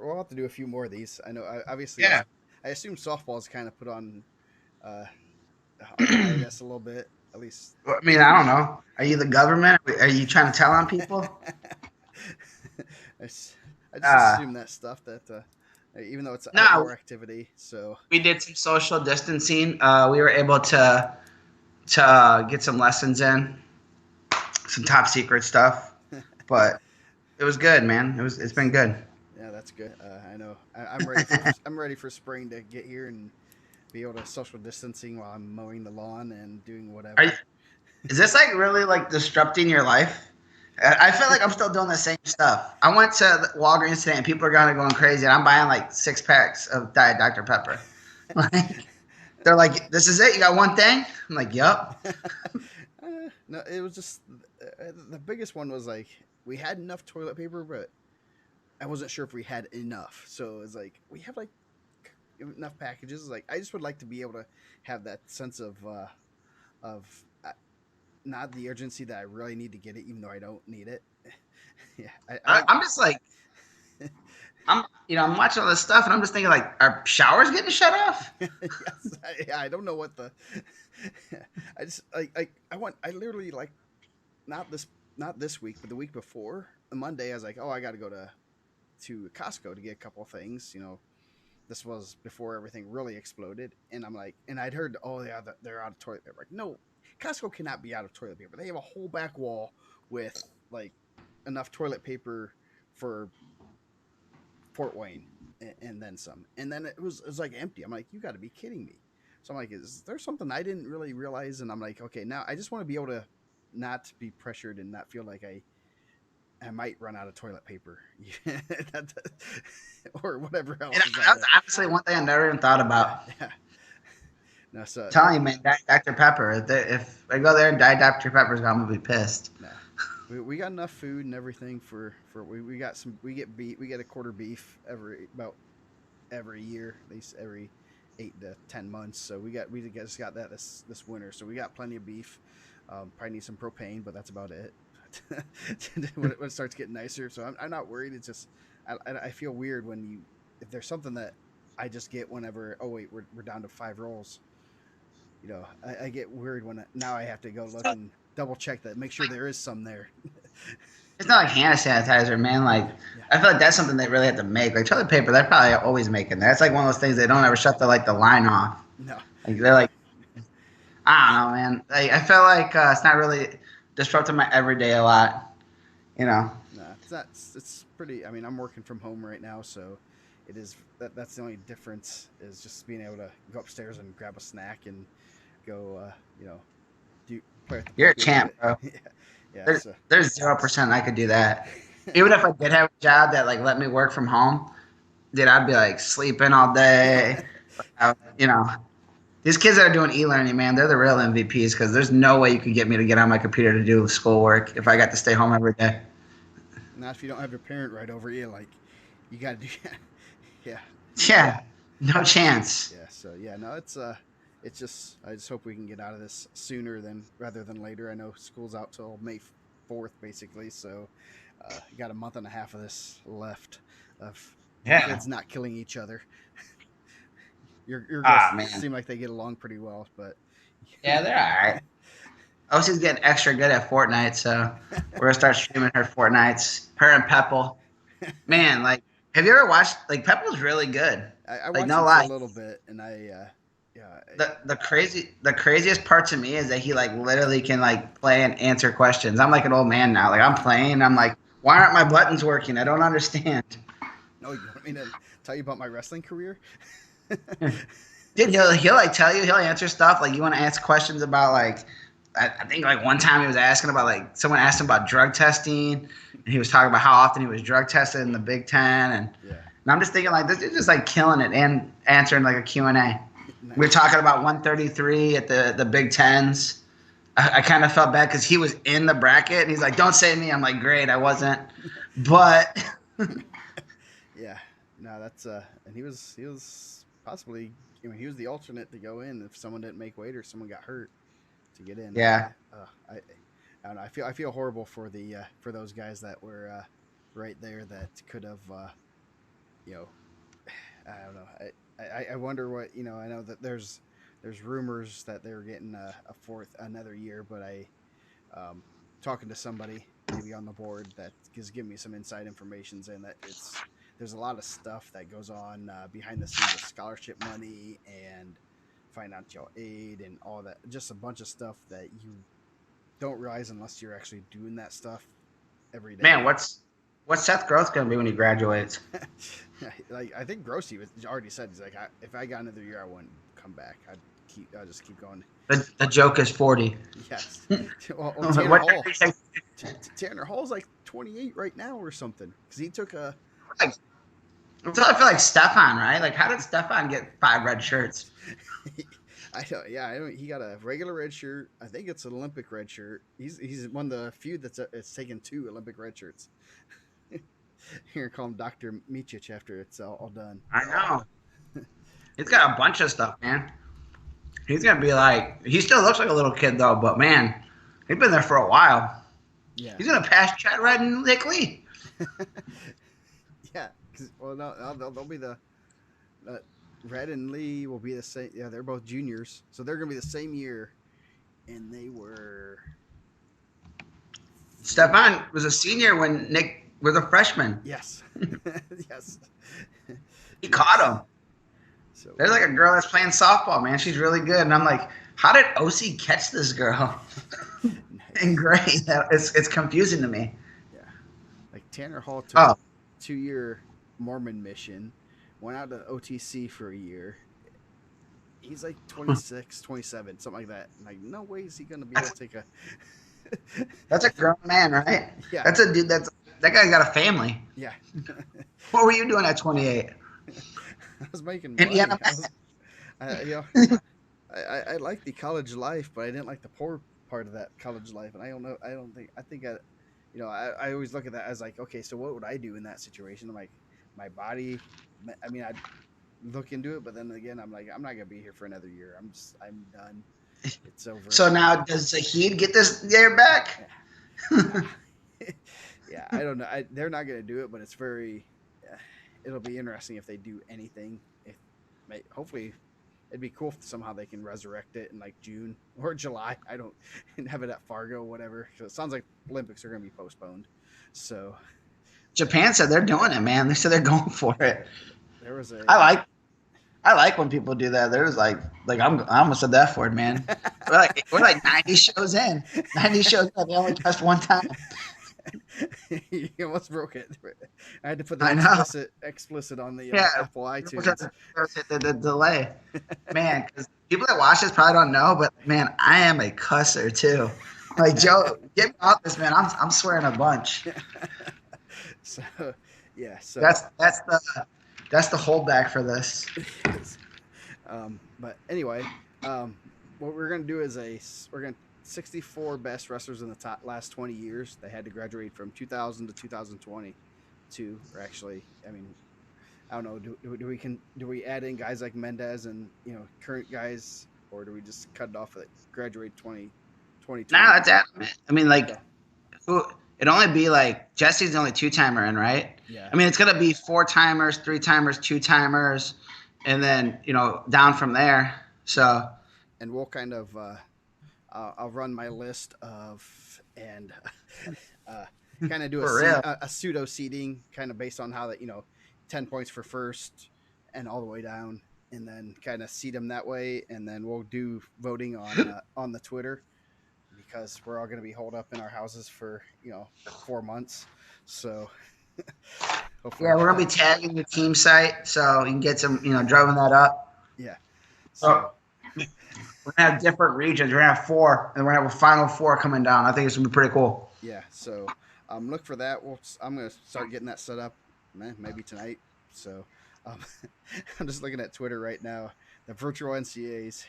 We'll have to do a few more of these. I know. Obviously, yeah. I assume softball's kind of put on, I guess a little bit at least. I mean, I don't know. Are you the government? Are you trying to tell on people? I just assume that stuff that even though it's an outdoor activity, so we did some social distancing. We were able to get some lessons in, some top secret stuff, but it was good, man. It's been good. Yeah, that's good. I know. I'm ready for spring to get here and be able to social distancing while I'm mowing the lawn and doing whatever. Is this really disrupting your life? I feel like I'm still doing the same stuff. I went to Walgreens today and people are going crazy, and I'm buying 6 packs of Diet Dr. Pepper. They're like, "This is it? You got one thing?" I'm like, "Yup." No, it was just the biggest one was we had enough toilet paper, but I wasn't sure if we had enough. So it's we have enough packages. I just would like to be able to have that sense of not the urgency that I really need to get it, even though I don't need it. Yeah, I'm just I'm watching all this stuff, and I'm just thinking are showers getting shut off? Yes, I don't know what the. I just I literally not this week, but the week before, on Monday, I was like, oh, I got to go to Costco to get a couple of things. This was before everything really exploded, and I'm like, and I'd heard, oh yeah, they're out of toilet paper. No, Costco cannot be out of toilet paper. They have a whole back wall with enough toilet paper for Fort Wayne and then some. And then it was empty. I'm like, you got to be kidding me. So I'm like, is there something I didn't really realize? And I'm like, okay, now I just want to be able to not be pressured and not feel like I might run out of toilet paper or whatever else. That's honestly one thing I never even thought about. Yeah. No, so I'm telling you, man, Dr. Pepper. If I go there and Diet Dr. Pepper's gone, I'm gonna be pissed. No. We got enough food and everything for we got some. We get a quarter beef every year, at least every 8 to 10 months. So we just got that this winter. So we got plenty of beef. Probably need some propane, but that's about it. when it starts getting nicer, so I'm not worried. It's just I feel weird if there's something that I just get whenever. Oh wait, we're down to 5 rolls. I get worried when now I have to go look and double check that, make sure there is some there. It's not like hand sanitizer, man. I feel like that's something they really have to make. Toilet paper, they're probably always making that. It's one of those things they don't ever shut the line off. No. They're I don't know, man. I feel like it's not really disrupting my everyday a lot. No, it's not. It's pretty. I mean, I'm working from home right now, so it is. That's the only difference is just being able to go upstairs and grab a snack and go. Play with the You're a champ, bro. Yeah. There's 0% I could do that. Even if I did have a job that let me work from home, dude, I'd be sleeping all day. These kids that are doing e-learning, man, they're the real MVPs because there's no way you could get me to get on my computer to do schoolwork if I got to stay home every day. Not if you don't have your parent right over you. Like, you got to do. Yeah, Yeah, no chance. yeah. So yeah, no, it's just I just hope we can get out of this sooner than rather than later. I know school's out till May 4th, basically. So, you got a month and a half of this left of Yeah. kids not killing each other. Your girls Ah, man. seem like they get along pretty well, but Yeah, they're all right. Oh, she's getting extra good at Fortnite, so we're gonna start streaming her Fortnites. Her and Pepple. Man, like, have you ever watched? Like, Pepple's really good. I Like, watched no him for a lie. little bit, and yeah, The craziest part to me is that he like literally can like play and answer questions. I'm like an old man now. Like, I'm playing. I'm like, why aren't my buttons working? I don't understand. no, you want me to tell you about my wrestling career? Dude, he'll like tell you. He'll answer stuff like you want to ask questions about like. I think like one time he was asking about like someone asked him about drug testing, and he was talking about how often he was drug tested in the Big Ten, Yeah, and I'm just thinking like this is just like killing it and answering like a Q&A. We're nice. talking about 133 at the Big Tens. I kind of felt bad because he was in the bracket, and he's like, "Don't say me." I'm like, "Great, I wasn't," but Yeah, no, that's and he was possibly, he was the alternate to go in if someone didn't make weight or someone got hurt to get in. yeah, I don't know. I feel horrible for the for those guys that were right there that could have you know I don't know. I wonder what I know that there's rumors that they were getting a fourth another year, but um, talking to somebody maybe on the board that is giving me some inside information saying that there's a lot of stuff that goes on behind the scenes with scholarship money and financial aid and all that, just a bunch of stuff that you don't realize unless you're actually doing that stuff every man, day. what's Seth Growth gonna be when he graduates? Like I think Grossi was already said he's like, if I got another year, I wouldn't come back. I'd just keep going. The joke is 40. Yes. Well, Tanner What Hall. like, Tanner Hall's like 28 right now or something because he took a. so I feel like Stefan, right? Like, how did Stefan get 5 red shirts? I don't. Yeah, I don't, he got a regular red shirt. I think it's an Olympic red shirt. He's one of the few it's taken 2 Olympic red shirts. Here, call him Dr. Micic after it's all done. I know. He's got a bunch of stuff, man. He's gonna be like, he still looks like a little kid though, but man, he's been there for a while. Yeah. He's gonna pass Chad Red and Nick Lee. Yeah. Well, no, they'll be Red and Lee will be the same. Yeah, they're both juniors, so they're gonna be the same year, and they were. Stefan was a senior when Nick was a freshman. Yes. Yes. He caught him. So There's like a girl that's playing softball, man. She's really good, and I'm like, how did OC catch this girl? In grade, it's confusing to me. yeah, like Tanner Hall took Oh, 2-year Mormon mission, went out to OTC for a year. He's like 26, 27, something like that. I'm like, no way is he gonna be able to take a. that's a grown man, right? Yeah. That's a dude. That guy's got a family. Yeah. What were you doing at 28? I was making money. Indiana. I like the college life, but I didn't like the poor part of that college life. And I don't know. I think I always look at that as like, okay, so what would I do in that situation? I'm like, my body. I mean, I'd look into it, but then again, I'm like, I'm not gonna be here for another year. I'm done. It's over. So now, does Zahid get this year back? Yeah, I don't know. They're not gonna do it, but it's very. It'll be interesting if they do anything. Hopefully, it'd be cool if somehow they can resurrect it in like June or July. I don't and have it at Fargo, whatever. It sounds like Olympics are going to be postponed. So Japan said they're doing it, man. They said they're going for it. there was a. I like when people do that. There's I almost said that for it, man. We're like 90 shows in. 90 shows in. They only touched one time. You almost broke it. I had to put I know. the explicit on the Apple iTunes. The delay, man. Because people that watch this probably don't know, but man, I am a cusser too. Like Joe, get me off this, man. I'm swearing a bunch. So yeah, so That's the holdback for this. But anyway, what we're gonna do is 64 best wrestlers in the top last 20 years. They had to graduate from 2000 to 2022, or actually, I mean, I don't know. Do we add in guys like Mendez and current guys, or do we just cut it off at graduate 2020? Now that's it. I mean, like, Okay. who? It'd only be like Jesse's the only two-timer in, right? Yeah. I mean, it's gonna be four-timers, three-timers, two-timers, and then down from there. So And we'll kind of I'll run my list of and uh, kind of do for real. a pseudo seeding, kind of based on how that 10 points for first and all the way down, and then kind of seed them that way, and then we'll do voting on the Twitter, because we're all going to be holed up in our houses for 4 months, so hopefully. Yeah, we're gonna be tagging the team site so you can get some, driving that up. Yeah. So we're gonna have different regions. We're gonna have 4, and we're gonna have a final 4 coming down. I think it's gonna be pretty cool. Yeah. So look for that. I'm gonna start getting that set up, maybe tonight. So I'm just looking at Twitter right now. The virtual NCAs,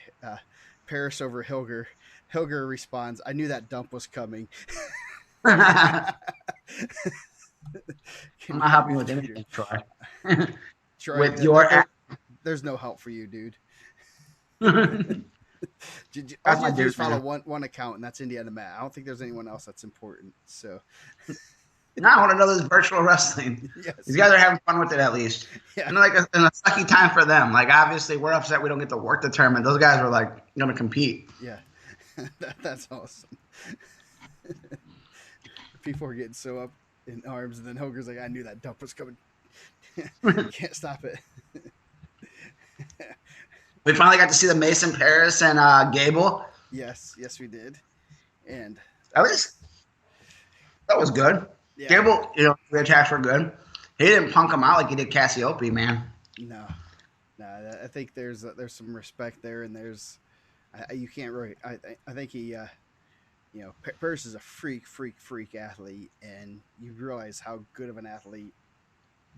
Paris over Hilger. Hilger responds, "I knew that dump was coming." I'm not helping with anything, Troy. Troy, with your there's no help for you, dude. That's All my you do is dude, follow man. one account, and that's Indiana Matt. I don't think there's anyone else that's important. So Now I want to know this virtual wrestling. yes. These guys are having fun with it at least. Yeah. And like a sucky time for them. Like obviously we're upset we don't get to work the tournament. Those guys were like going to compete. Yeah. That's awesome. People are getting so up in arms, and then Hoger's like, "I knew that dump was coming." Can't stop it. We finally got to see the Mason Paris and Gable. Yes, we did, and That was good. yeah, Gable, the attacks were good. He didn't punk him out like he did Cassiope, man. no, I think there's some respect there, and there's you can't really. I think he, Paris is a freak athlete, and you realize how good of an athlete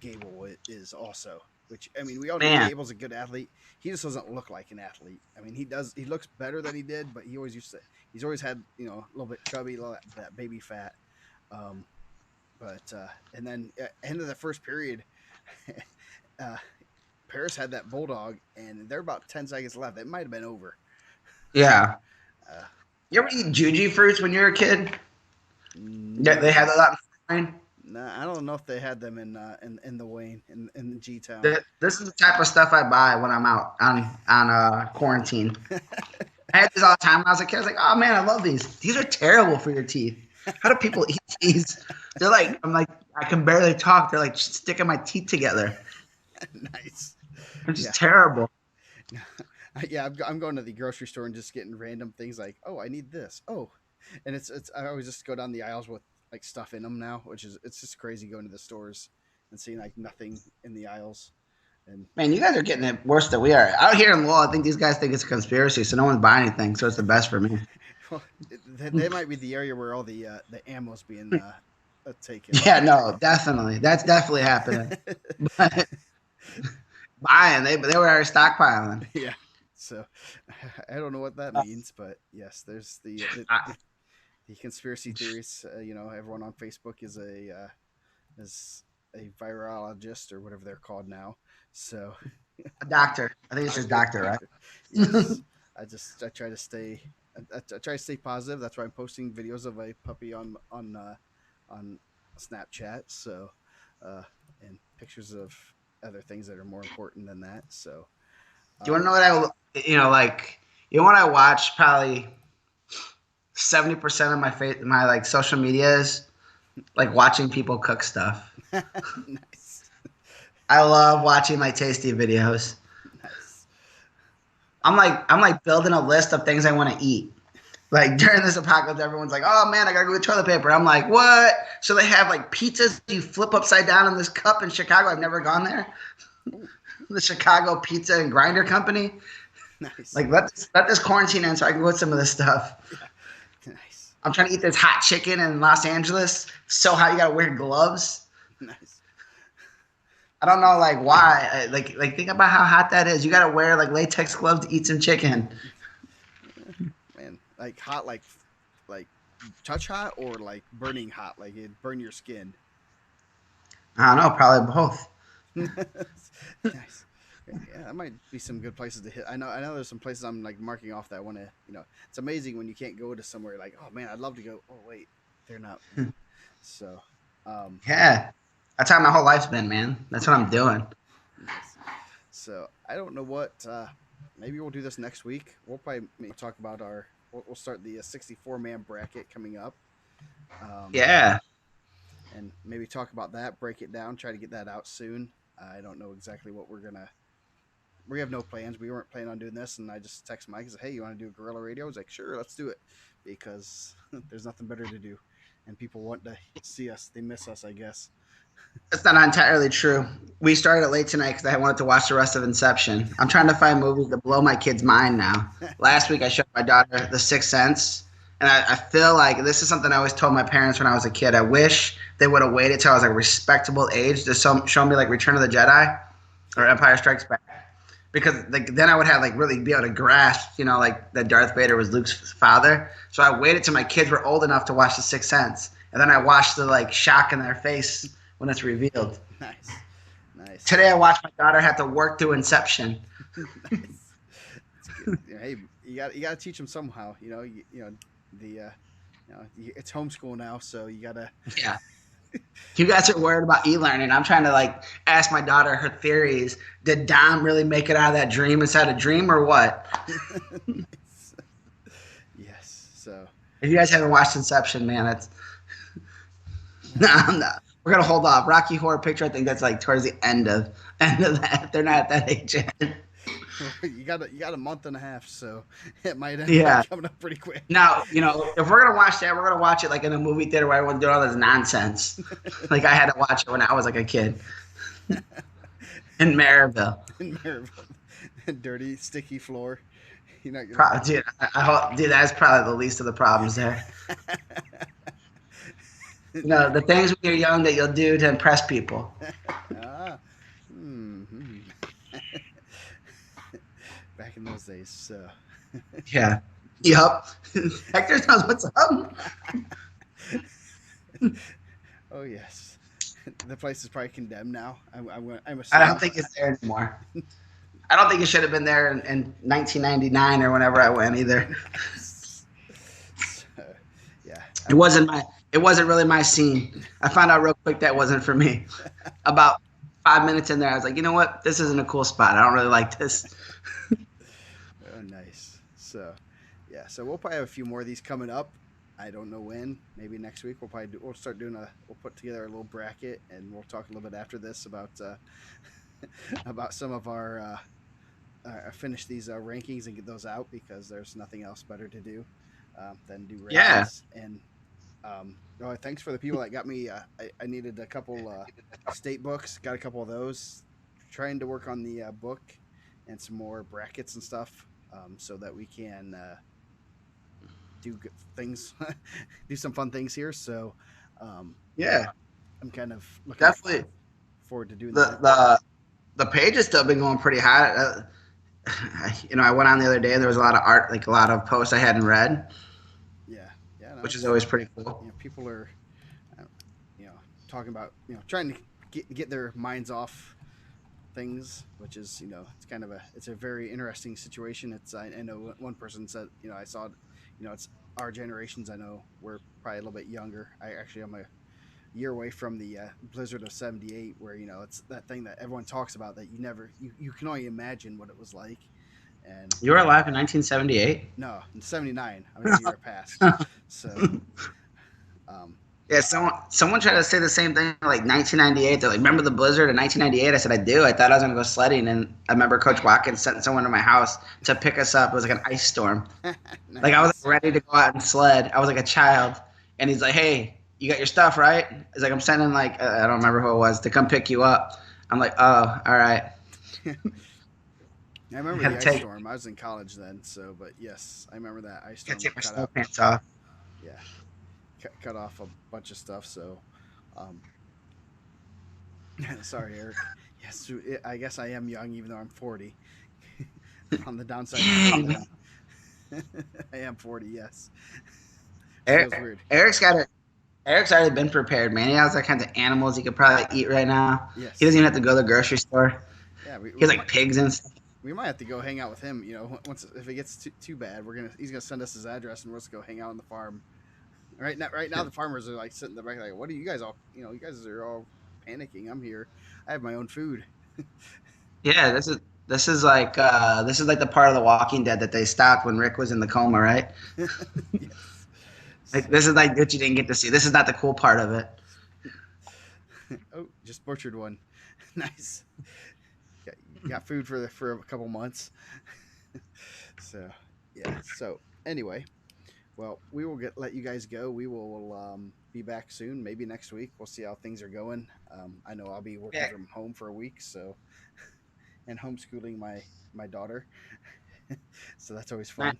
Gable is also. Which, I mean, we all know Gable's a good athlete. He just doesn't look like an athlete. I mean, he looks better than he did, but he's always had, a little bit chubby, that baby fat. And then at the end of the first period, Paris had that bulldog, and there were about 10 seconds left. It might have been over. Yeah. You ever eat Juji fruits when you were a kid? Yeah, they had that out in Nah, I don't know if they had them in the Wayne in G Town. This is the type of stuff I buy when I'm out on quarantine. I had these all the time when I was a kid. I was like, oh man, I love these. These are terrible for your teeth. How do people eat these? They're like, I can barely talk. They're like sticking my teeth together. Nice. They're just terrible. Yeah, I'm going to the grocery store and just getting random things like, oh, I need this. Oh, and it's I always just go down the aisles with like stuff in them now, it's just crazy going to the stores and seeing like nothing in the aisles. And man, you guys are getting it worse than we are. Out here in Lowell, I think these guys think it's a conspiracy, so no one's buying anything. So it's the best for me. Well, they might be the area where all the ammo's being taken. Yeah, no, definitely, that's definitely happening. But buying, they were already stockpiling. Yeah. So I don't know what that means, but yes, there's the conspiracy theories. Everyone on Facebook is a virologist or whatever they're called now. So a doctor. I think it's just doctor, right? Yes. I try to stay. I try to stay positive. That's why I'm posting videos of a puppy on Snapchat. So and pictures of other things that are more important than that. So do you want to know what what I watch? Probably 70% of my like social media is like watching people cook stuff. Nice. I love watching my tasty videos. Nice. I'm like building a list of things I want to eat. Like during this apocalypse, everyone's like, "Oh man, I gotta go get toilet paper." I'm like, "What?" So they have like pizzas you flip upside down in this cup in Chicago. I've never gone there. The Chicago Pizza and Grinder Company. Nice. Like let this quarantine end so I can go with some of this stuff. Yeah. Nice. I'm trying to eat this hot chicken in Los Angeles. So hot you gotta wear gloves. Nice. I don't know like why. Like think about how hot that is. You gotta wear like latex gloves to eat some chicken. Man, like hot, like like touch hot or like burning hot, like it burn your skin? I don't know, probably both. Nice. Yeah, that might be some good places to hit. I know there's some places I'm like marking off that I want to, it's amazing when you can't go to somewhere like, oh man, I'd love to go. Oh wait, they're not. So, um, Yeah, that's how my whole life's been, man. That's what I'm doing. nice. So I don't know what. Maybe we'll do this next week. We'll probably maybe talk about our. We'll start the 64-man bracket coming up. Um, Yeah. and maybe talk about that, break it down, try to get that out soon. I don't know exactly what we're gonna. We have no plans. We weren't planning on doing this, and I just text Mike and said, "Hey, you want to do a guerrilla radio?" I was like, "Sure, let's do it," because there's nothing better to do, and people want to see us. They miss us, I guess. That's not entirely true. We started it late tonight because I wanted to watch the rest of Inception. I'm trying to find movies that blow my kid's mind now. Last week I showed my daughter The Sixth Sense, and I feel like this is something I always told my parents when I was a kid. I wish they would have waited till I was like a respectable age to show me like Return of the Jedi or Empire Strikes Back, because like then I would have like really be able to grasp, like that Darth Vader was Luke's father. So I waited till my kids were old enough to watch The Sixth Sense, and then I watched the like shock in their face when it's revealed. Nice, nice. Today I watched my daughter have to work through Inception. Nice. That's good. Hey, you got to teach them somehow. The it's homeschool now, so you gotta. Yeah. You guys are worried about e-learning. I'm trying to like ask my daughter her theories. Did Dom really make it out of that dream inside a dream or what? Nice. Yes. So. If you guys haven't watched Inception, man, that's no, I'm not. We're gonna hold off. Rocky Horror Picture, I think that's like towards the end of that. They're not at that age yet. You got a month and a half, so it might end Yeah. up coming up pretty quick. Now, if we're gonna watch that, we're gonna watch it like in a movie theater where everyone's doing all this nonsense. Like I had to watch it when I was like a kid in Maryville. In Maryville, dirty, sticky floor. You're not Dude, I hope, dude, that's probably the least of the problems there. The things when you're young that you'll do to impress people. Ah, mm-hmm. Back in those days, so. Yeah. Yup. Hector knows what's up. Oh yes, the place is probably condemned now. I'm I don't think it's there anymore. I don't think it should have been there in 1999 or whenever I went either. So, yeah. It wasn't really my scene. I found out real quick that wasn't for me. About 5 minutes in there, I was like, you know what? This isn't a cool spot. I don't really like this. Oh, nice. So, yeah. So we'll probably have a few more of these coming up. I don't know when. Maybe next week we'll start doing we'll put together a little bracket, and we'll talk a little bit after this about about some of our finish these rankings and get those out, because there's nothing else better to do than do rankings. Yeah. And thanks for the people that got me. I needed a couple state books. Got a couple of those. Trying to work on the book and some more brackets and stuff, so that we can do good things, do some fun things here. So, Yeah, I'm kind of looking definitely. forward to doing that. The page has still been going pretty hot. I went on the other day. And there was a lot of art, like a lot of posts I hadn't read. Yeah, no, which is always pretty cool. People are, talking about, trying to get their minds off things, which is, it's a very interesting situation. I know one person said, I saw, it's our generations. I know we're probably a little bit younger. I'm a year away from the blizzard of '78, where it's that thing that everyone talks about that you can only imagine what it was like. And you were alive in 1978? No, in '79. I was a year past. So, yeah, someone tried to say the same thing like 1998. They're like, remember the blizzard in 1998? I said, I do. I thought I was going to go sledding, and I remember Coach Watkins sent someone to my house to pick us up. It was like an ice storm. nice. Like I was ready to go out and sled. I was like a child, and he's like, hey, you got your stuff, right? He's like, I'm sending like I don't remember who it was to come pick you up. I'm like, oh, all right. I remember the ice storm. I was in college then, but yes, I remember that ice storm. Take my snow pants off. Yeah, cut off a bunch of stuff. So, sorry, Eric. Yes, I guess I am young, even though I'm 40. On the downside, I am 40. Yes, feels weird. Eric's got it. Eric's already been prepared, man. He has all kinds of animals he could probably eat right now. Yes. He doesn't even have to go to the grocery store. Yeah, He has like pigs and stuff. we might have to go hang out with him. Once if it gets too bad, he's gonna send us his address and we'll just go hang out on the farm. Right now, the farmers are like sitting in the back, like, "What are you guys all? You guys are all panicking. I'm here. I have my own food." Yeah, this is like the part of The Walking Dead that they stopped when Rick was in the coma, right? Yes. Like this is like what you didn't get to see. This is not the cool part of it. Oh, just butchered one. Nice. Got food for a couple months. So yeah. So anyway. Well, we will let you guys go. We will be back soon, maybe next week. We'll see how things are going. I know I'll be working from home for a week, so and homeschooling my daughter, so that's always fun.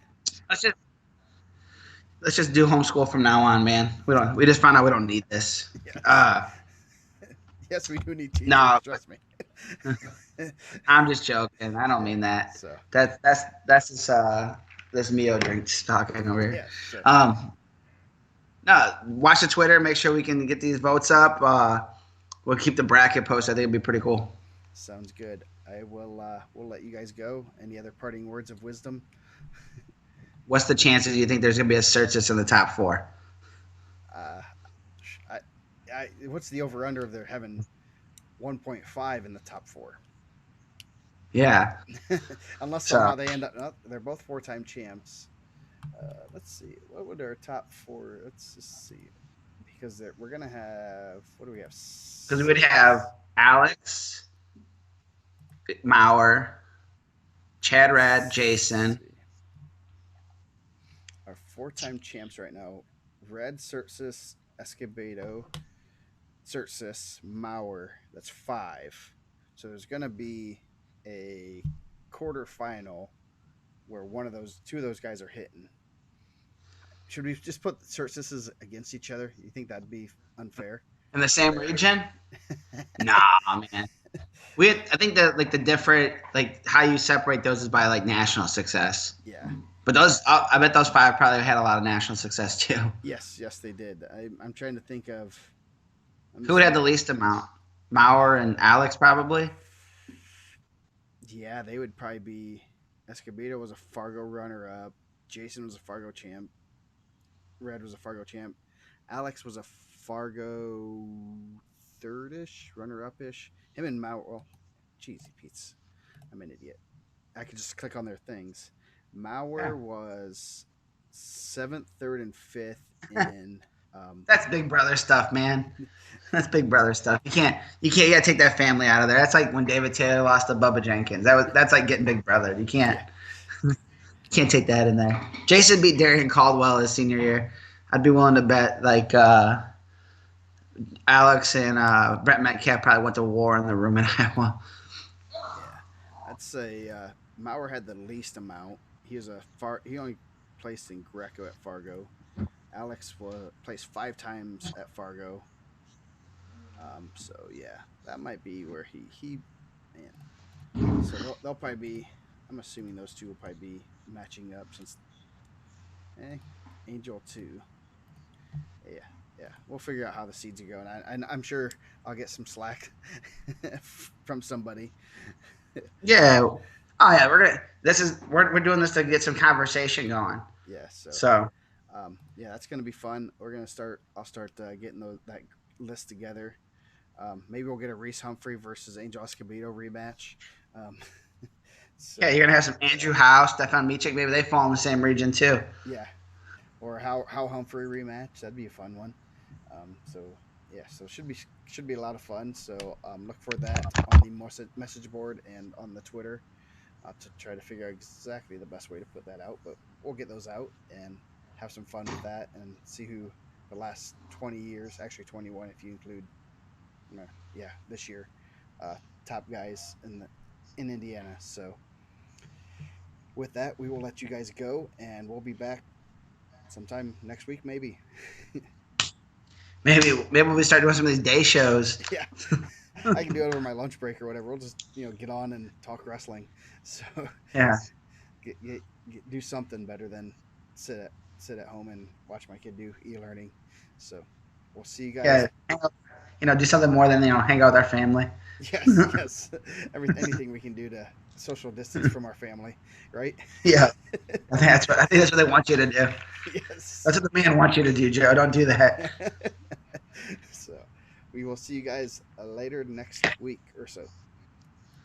Let's just do homeschool from now on, man. We just found out we don't need this. Yes, yes, we do need teachers. No, trust me. I'm just joking. I don't mean that. So That's this Mio drinks talking over here. yeah, sure. No, watch the Twitter. Make sure we can get these votes up. We'll keep the bracket posted. I think it'd be pretty cool. Sounds good. I will. We'll let you guys go. Any other parting words of wisdom? What's the chances you think there's gonna be a Xerxes in the top 4? What's the over under of there having 1.5 in the top 4? Yeah. Unless somehow they end up. No, they're both 4-time champs. Let's see. What would our top 4? Let's just see. Because we're gonna have. What do we have? Because we would have Alex, Maurer, Chad Rad, Jason. Our 4-time champs right now: Red, Xerxes, Escobedo, Xerxes, Maurer. That's 5. So there's gonna be a quarterfinal where two of those guys are hitting. Should we just put Xerxes against each other? You think that'd be unfair? In the same region? Nah, man. I think that like the different how you separate those is by like national success. Yeah. But those, I bet those 5 probably had a lot of national success too. Yes, they did. I'm trying to think of who would have the least amount. Maurer and Alex probably. Yeah, they would probably be. Escobedo was a Fargo runner-up. Jason was a Fargo champ. Red was a Fargo champ. Alex was a Fargo third-ish, runner-up-ish. Him and Maurer. Well, geez, Pete's. I'm an idiot. I could just click on their things. Maurer was 7th, 3rd, and 5th in. That's Big Brother stuff, man. That's Big Brother stuff. You gotta take that family out of there. That's like when David Taylor lost to Bubba Jenkins. That's like getting Big Brother. You can't take that in there. Jason beat Darian Caldwell his senior year. I'd be willing to bet like Alex and Brett Metcalf probably went to war in the room in Iowa. Yeah, I'd say Maurer had the least amount. He only placed in Greco at Fargo. Alex placed 5 times at Fargo. So yeah, that might be where he man. So they'll probably be. I'm assuming those two will probably be matching up since. Angel 2. Yeah. We'll figure out how the seeds are going. I'm sure I'll get some slack from somebody. Yeah. Oh yeah. We're doing this to get some conversation going. Yeah. So. Yeah, that's gonna be fun. I'll start getting that list together. Maybe we'll get a Reese Humphrey versus Angel Escobedo rematch. Yeah, you're gonna have some Andrew Howe, Stefan Michik. Maybe they fall in the same region too. Yeah, or how Humphrey rematch. That'd be a fun one. So it should be a lot of fun. So look for that on the message board and on the Twitter to try to figure out exactly the best way to put that out. But we'll get those out and have some fun with that and see who the last 20 years, actually 21 if you include, this year, top guys in Indiana. So with that, we will let you guys go, and we'll be back sometime next week, maybe. Maybe we start doing some of these day shows. Yeah, I can do it over my lunch break or whatever. We'll just get on and talk wrestling. So yeah, do something better than sit sit at home and watch my kid do e-learning. So we'll see you guys. Yeah, do something more than hang out with our family. Yes, yes. Anything we can do to social distance from our family, right? Yeah, I think that's what they want you to do. Yes. That's what the man wants you to do, Joe. Don't do that. So we will see you guys later next week or so.